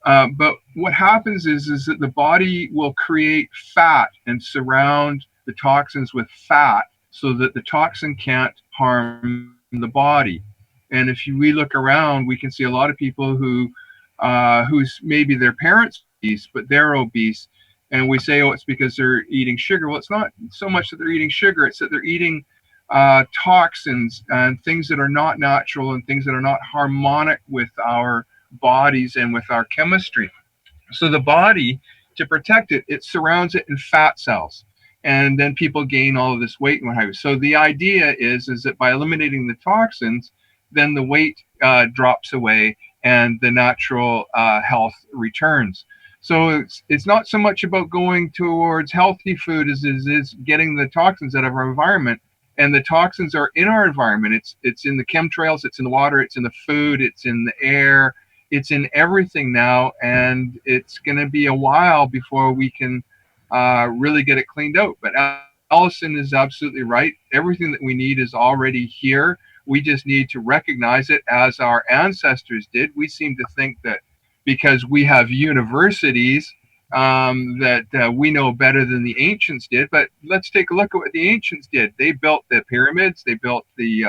But what happens is that the body will create fat and surround the toxins with fat so that the toxin can't harm the body. And if we look around, we can see a lot of people who's maybe their parents obese, but they're obese. And we say, oh, it's because they're eating sugar. Well, it's not so much that they're eating sugar, it's that they're eating toxins and things that are not natural and things that are not harmonic with our bodies and with our chemistry. So the body, to protect it, it surrounds it in fat cells. And then people gain all of this weight and what have you. So the idea is that by eliminating the toxins, then the weight drops away and the natural health returns. So it's not so much about going towards healthy food as it is getting the toxins out of our environment. And the toxins are in our environment. It's in the chemtrails, it's in the water, it's in the food, it's in the air, it's in everything now. And it's going to be a while before we can really get it cleaned out. But Allison is absolutely right. Everything that we need is already here. We just need to recognize it as our ancestors did. We seem to think that because we have universities that we know better than the ancients did. But let's take a look at what the ancients did. They built the pyramids. They built the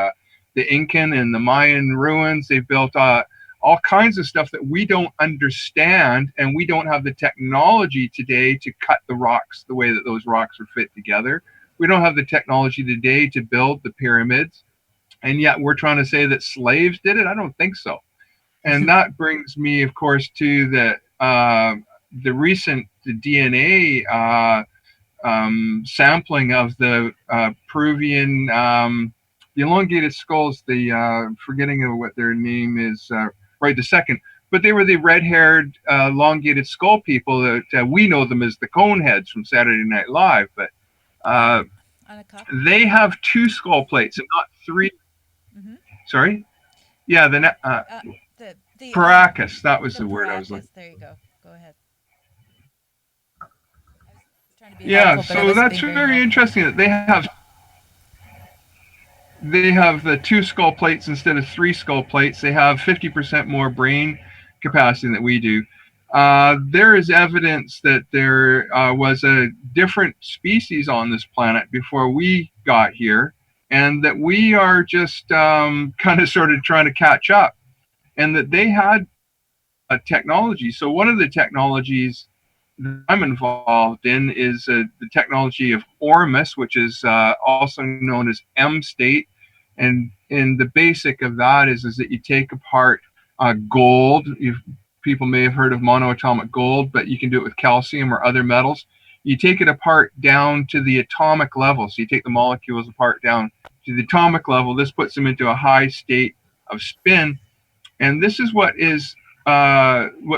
Incan and the Mayan ruins. They built all kinds of stuff that we don't understand, and we don't have the technology today to cut the rocks the way that those rocks are fit together. We don't have the technology today to build the pyramids. And yet we're trying to say that slaves did it? I don't think so. And that brings me, of course, to the recent DNA sampling of the Peruvian, the elongated skulls, forgetting of what their name is, right the second. But they were the red-haired, elongated skull people that we know them as the Coneheads from Saturday Night Live. But they have 2 skull plates and not 3. Mm-hmm. Sorry? Yeah, the Paracas. That was the word I was looking for. There you go. Go ahead. Yeah, so that's very interesting that they have the 2 skull plates instead of 3 skull plates. They have 50% more brain capacity than we do. There is evidence that there was a different species on this planet before we got here, and that we are just kind of sort of trying to catch up, and that they had a technology. So one of the technologies that I'm involved in is the technology of Ormus, which is also known as M state. And the basic of that is that you take apart gold, you people may have heard of monoatomic gold, but you can do it with calcium or other metals. You take it apart down to the atomic level. So you take the molecules apart down to the atomic level. This puts them into a high state of spin. And this is what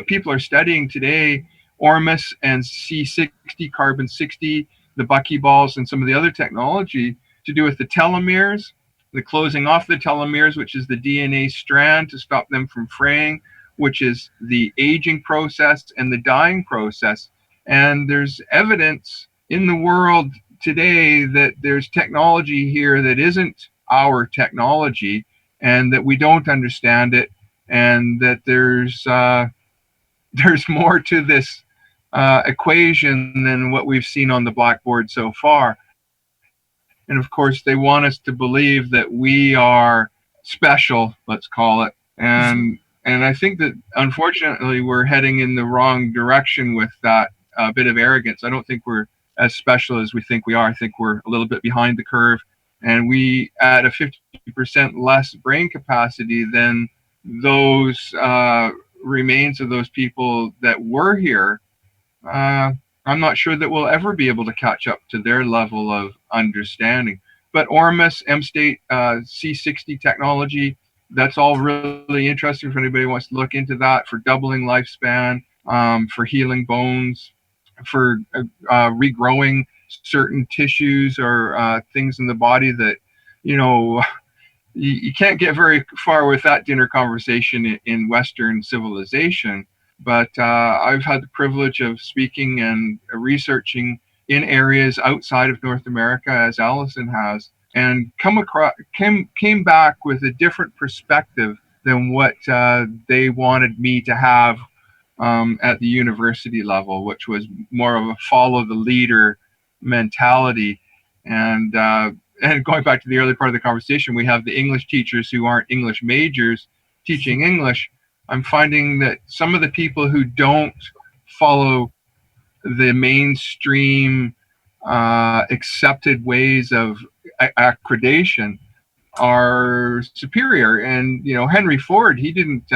people are studying today. Ormus and C60, carbon 60, the buckyballs, and some of the other technology to do with the telomeres, the closing off the telomeres, which is the DNA strand to stop them from fraying, which is the aging process and the dying process. And there's evidence in the world today that there's technology here that isn't our technology, and that we don't understand it, and that there's more to this equation than what we've seen on the blackboard so far. And of course, they want us to believe that we are special, let's call it. And I think that unfortunately we're heading in the wrong direction with that bit of arrogance. I don't think we're as special as we think we are. I think we're a little bit behind the curve, and we at a 50% less brain capacity than those remains of those people that were here. I'm not sure that we'll ever be able to catch up to their level of understanding. But Ormus, M-State, C60 technology, that's all really interesting if anybody wants to look into that, for doubling lifespan, for healing bones, for regrowing certain tissues or things in the body that, you can't get very far with that dinner conversation in Western civilization. But I've had the privilege of speaking and researching in areas outside of North America, as Allison has, and came back with a different perspective than what they wanted me to have at the university level, which was more of a follow the leader mentality. And going back to the early part of the conversation, we have the English teachers who aren't English majors teaching English. I'm finding that some of the people who don't follow the mainstream accepted ways of accreditation are superior. And Henry Ford, he didn't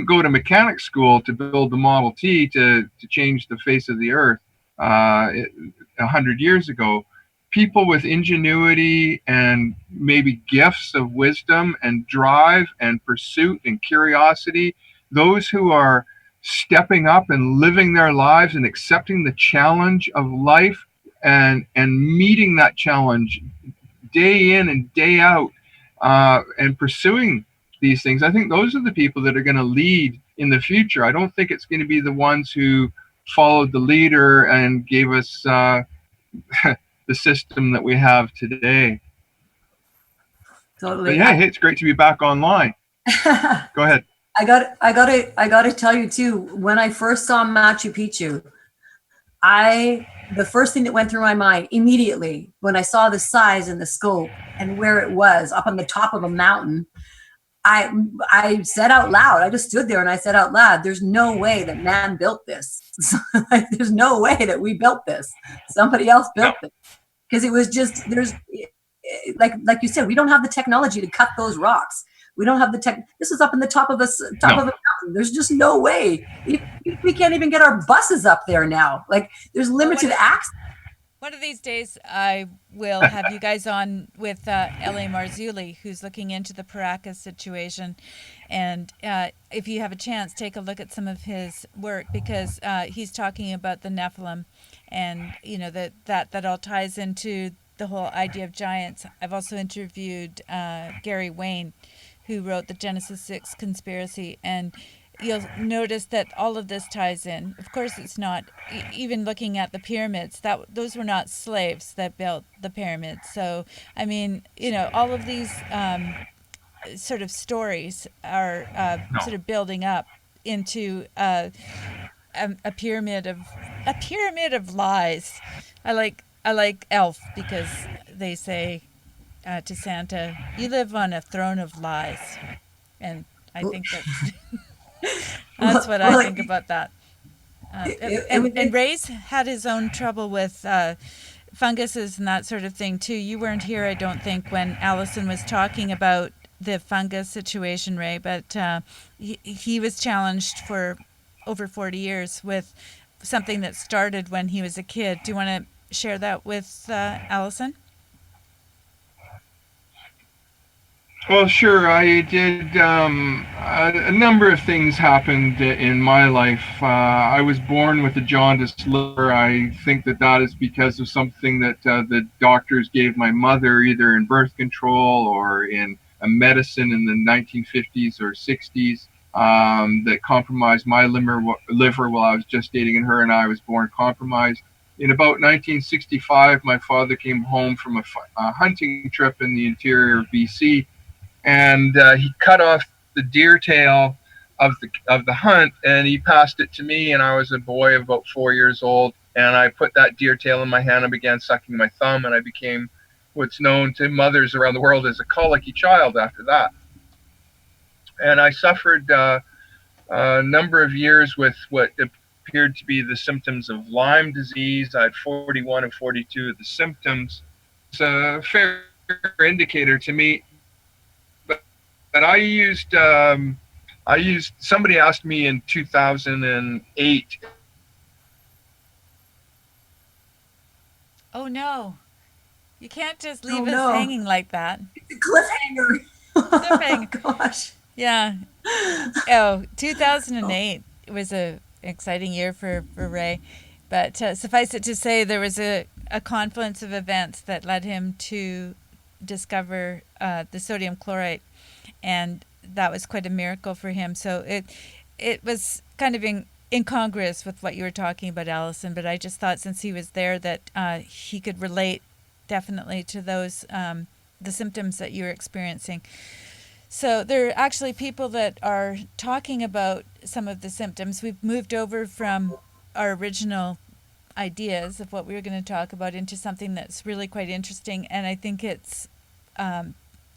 go to mechanic school to build the Model T to change the face of the earth 100 years ago. People with ingenuity and maybe gifts of wisdom and drive and pursuit and curiosity, those who are stepping up and living their lives and accepting the challenge of life and meeting that challenge day in and day out, and pursuing these things. I think those are the people that are going to lead in the future. I don't think it's going to be the ones who followed the leader and gave us the system that we have today. Totally. But yeah, hey, it's great to be back online. Go ahead. I got to tell you too, when I first saw Machu Picchu, the first thing that went through my mind immediately when I saw the size and the scope and where it was up on the top of a mountain, I said out loud, I just stood there and I said out loud, there's no way that man built this. There's no way that we built this. Somebody else built it. Because it was just, there's, like you said, we don't have the technology to cut those rocks. We don't have the tech. This is up in the top of a mountain. There's just no way. We can't even get our buses up there now. Like, there's limited access. One of these days, I will have you guys on with L.A. Marzulli, who's looking into the Paracas situation. And if you have a chance, take a look at some of his work, because he's talking about the Nephilim, and that all ties into the whole idea of giants. I've also interviewed Gary Wayne, who wrote the Genesis 6 conspiracy, and you'll notice that all of this ties in. Of course, it's not, even looking at the pyramids, those were not slaves that built the pyramids. So, I mean, all of these sort of stories are sort of building up into a pyramid of lies. I like Elf, because they say to Santa, "You live on a throne of lies," and I think that's what I think about that. And Ray's had his own trouble with funguses and that sort of thing too. You weren't here, I don't think, when Allison was talking about the fungus situation, Ray, but he was challenged for over 40 years with something that started when he was a kid. Do you want to share that with Allison? Well, sure. I did. A number of things happened in my life. I was born with a jaundiced liver. I think that that is because of something that the doctors gave my mother, either in birth control or in a medicine in the 1950s or 60s, that compromised my liver while I was gestating, and her and I was born compromised. In about 1965, my father came home from a hunting trip in the interior of BC, and he cut off the deer tail of the hunt, and he passed it to me, and I was a boy of about 4 years old, and I put that deer tail in my hand and began sucking my thumb, and I became what's known to mothers around the world as a colicky child after that. And I suffered a number of years with what appeared to be the symptoms of Lyme disease. I had 41 and 42 of the symptoms. It's a fair indicator to me. But somebody asked me in 2008. Oh no, you can't just leave us hanging like that. It's a cliffhanger. Cliffhanger. Oh, gosh. Yeah. Oh, 2008 was an exciting year for Ray. But suffice it to say, there was a confluence of events that led him to discover the sodium chloride. And that was quite a miracle for him. So it was kind of incongruous with what you were talking about, Allison. But I just thought, since he was there, that he could relate definitely to those the symptoms that you were experiencing. So there are actually people that are talking about some of the symptoms. We've moved over from our original ideas of what we were going to talk about into something that's really quite interesting, and I think it's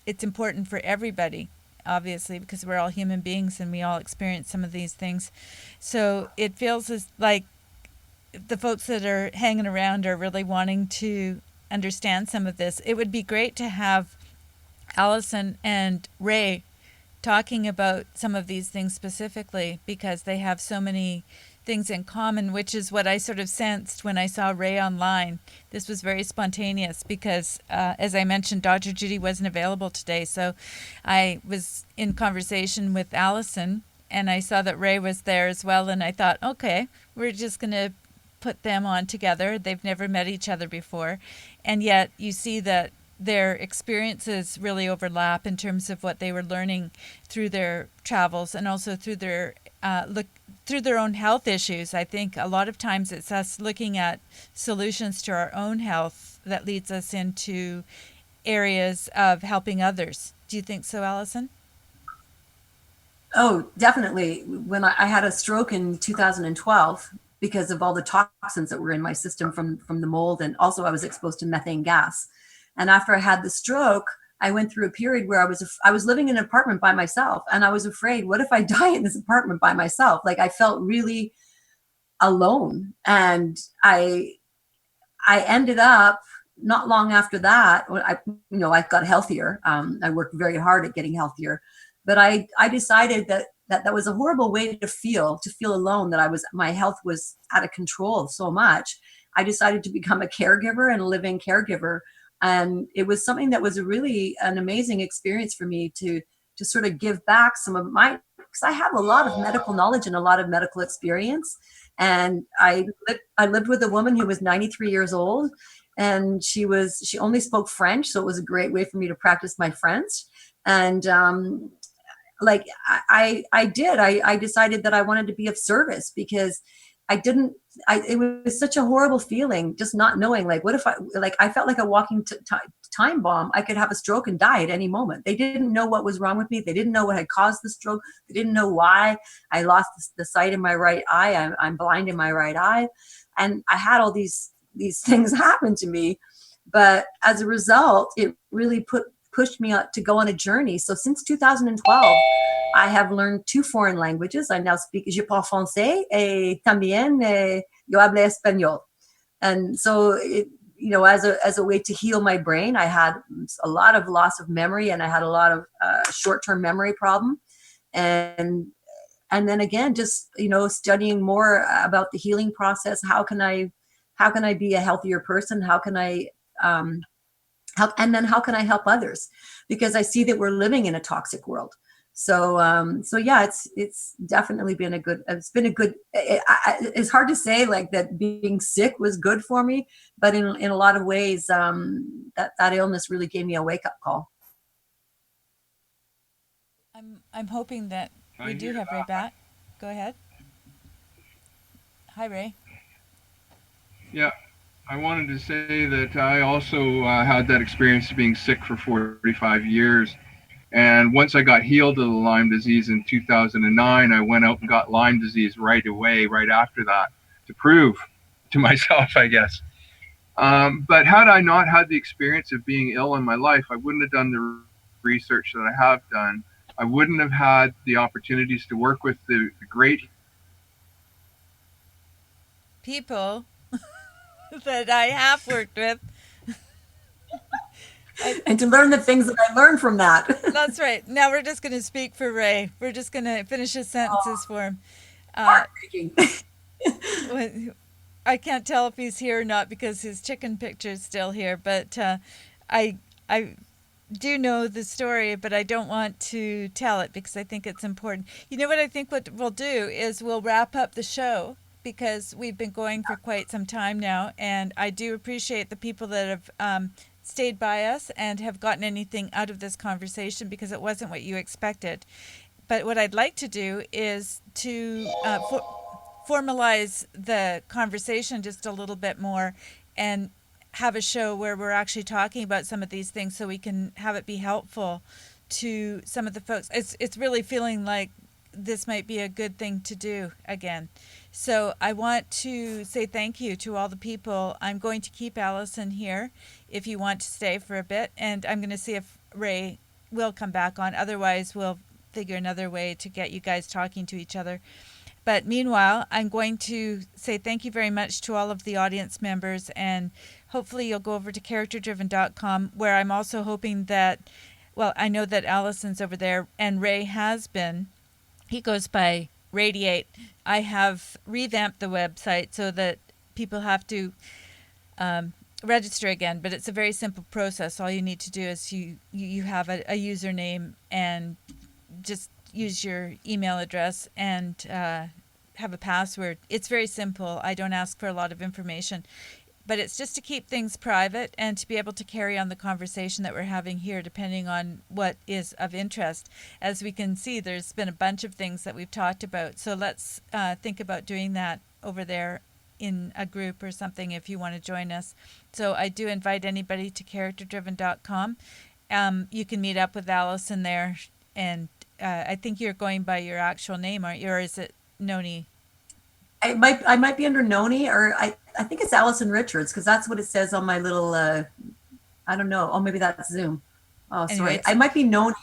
important for everybody, obviously, because we're all human beings and we all experience some of these things. So it feels as like the folks that are hanging around are really wanting to understand some of this. It would be great to have Allison and Ray talking about some of these things specifically, because they have so many things in common, which is what I sort of sensed when I saw Ray online. This was very spontaneous because, as I mentioned, Dr. Judy wasn't available today. So I was in conversation with Allison, and I saw that Ray was there as well. And I thought, okay, we're just going to put them on together. They've never met each other before. And yet you see that their experiences really overlap in terms of what they were learning through their travels, and also through their through their own health issues. I think a lot of times it's us looking at solutions to our own health that leads us into areas of helping others. Do you think so, Allison? Oh, definitely. When I had a stroke in 2012 because of all the toxins that were in my system from the mold, and also I was exposed to methane gas. And after I had the stroke, I went through a period where I was living in an apartment by myself, and I was afraid, what if I die in this apartment by myself? Like, I felt really alone. And I ended up, not long after that, I got healthier. I worked very hard at getting healthier, but I decided that was a horrible way to feel alone, that my health was out of control so much. I decided to become a caregiver and a living caregiver. And it was something that was really an amazing experience for me to sort of give back some of my, because I have a lot of medical knowledge and a lot of medical experience. And I lived with a woman who was 93 years old, and she only spoke French. So it was a great way for me to practice my French. And I decided that I wanted to be of service, because it was such a horrible feeling, just not knowing, like, what if I felt like a walking time bomb. I could have a stroke and die at any moment. They didn't know what was wrong with me. They didn't know what had caused the stroke. They didn't know why. I lost the sight in my right eye. I'm blind in my right eye. And I had all these things happen to me. But as a result, it really pushed me to go on a journey. So since 2012, I have learned 2 foreign languages. I now speak Je parle français et también yo hablo español. And so as a way to heal my brain. I had a lot of loss of memory, and I had a lot of short-term memory problem. And then again, just, studying more about the healing process. How can I be a healthier person? How can I help? And then how can I help others? Because I see that we're living in a toxic world. So yeah, it's definitely been it's hard to say like that being sick was good for me, but in a lot of ways, that illness really gave me a wake-up call. I'm hoping that we do have Ray back. Go ahead. Hi, Ray. Yeah, I wanted to say that I also had that experience of being sick for 45 years. And once I got healed of the Lyme disease in 2009, I went out and got Lyme disease right away, right after that, to prove to myself, I guess. But had I not had the experience of being ill in my life, I wouldn't have done the research that I have done. I wouldn't have had the opportunities to work with the great people that I have worked with. And to learn the things that I learned from that. That's right. Now we're just going to speak for Ray. We're just going to finish his sentences for him. I can't tell if he's here or not because his chicken picture is still here, but I do know the story, but I don't want to tell it because I think it's important. You know what I think what we'll do is we'll wrap up the show because we've been going for quite some time now, and I do appreciate the people that have stayed by us and have gotten anything out of this conversation because it wasn't what you expected. But what I'd like to do is to formalize the conversation just a little bit more and have a show where we're actually talking about some of these things so we can have it be helpful to some of the folks. It's really feeling like this might be a good thing to do again. So I want to say thank you to all the people. I'm going to keep Allison here if you want to stay for a bit, and I'm going to see if Ray will come back on. Otherwise, we'll figure another way to get you guys talking to each other. But meanwhile, I'm going to say thank you very much to all of the audience members, and hopefully you'll go over to characterdriven.com, where I'm also hoping that, well, I know that Allison's over there, and Ray has been. He goes by Radiate. I have revamped the website so that people have to register again, but it's a very simple process. All you need to do is you have a username and just use your email address and have a password. It's very simple. I don't ask for a lot of information, but it's just to keep things private and to be able to carry on the conversation that we're having here depending on what is of interest. As we can see, there's been a bunch of things that we've talked about, so let's think about doing that over there in a group or something if you want to join us. So I do invite anybody to characterdriven.com. You can meet up with Allison there, and I think you're going by your actual name, aren't you, or is it Noni? I might be under Noni, or I think it's Allison Richards, because that's what it says on my little, I don't know. Oh, maybe that's Zoom. Oh, sorry. Anyway, I might be Noni.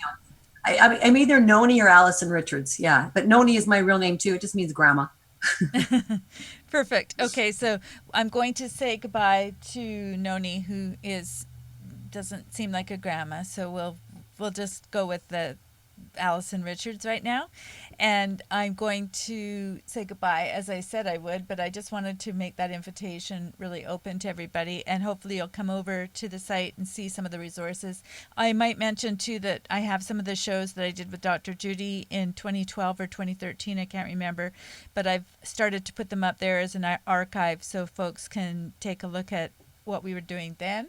I'm either Noni or Allison Richards. Yeah, but Noni is my real name too. It just means grandma. Perfect. Okay, so I'm going to say goodbye to Noni, who doesn't seem like a grandma. So we'll just go with the Allison Richards right now, and I'm going to say goodbye as I said I would, but I just wanted to make that invitation really open to everybody, and hopefully you'll come over to the site and see some of the resources. I might mention too that I have some of the shows that I did with Dr. Judy in 2012 or 2013, I can't remember, but I've started to put them up there as an archive so folks can take a look at what we were doing then.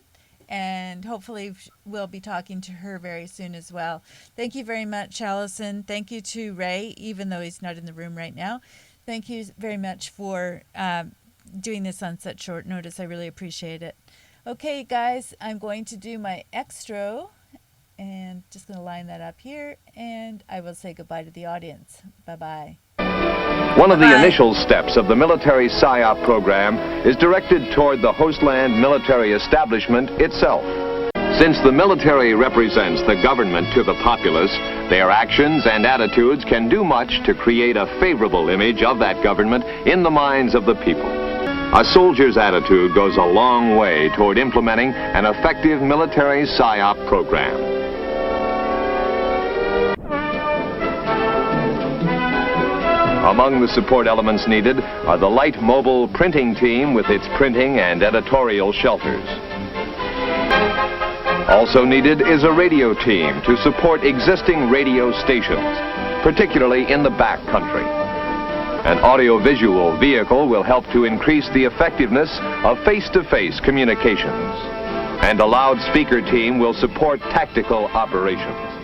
And hopefully we'll be talking to her very soon as well. Thank you very much, Allison. Thank you to Ray, even though he's not in the room right now. Thank you very much for doing this on such short notice. I really appreciate it. Okay, guys, I'm going to do my extra and just going to line that up here, and I will say goodbye to the audience. Bye-bye. One of the initial steps of the military Psyop program is directed toward the hostland military establishment itself. Since the military represents the government to the populace, their actions and attitudes can do much to create a favorable image of that government in the minds of the people. A soldier's attitude goes a long way toward implementing an effective military Psyop program. Among the support elements needed are the light mobile printing team with its printing and editorial shelters. Also needed is a radio team to support existing radio stations, particularly in the back country. An audiovisual vehicle will help to increase the effectiveness of face-to-face communications. And a loudspeaker team will support tactical operations.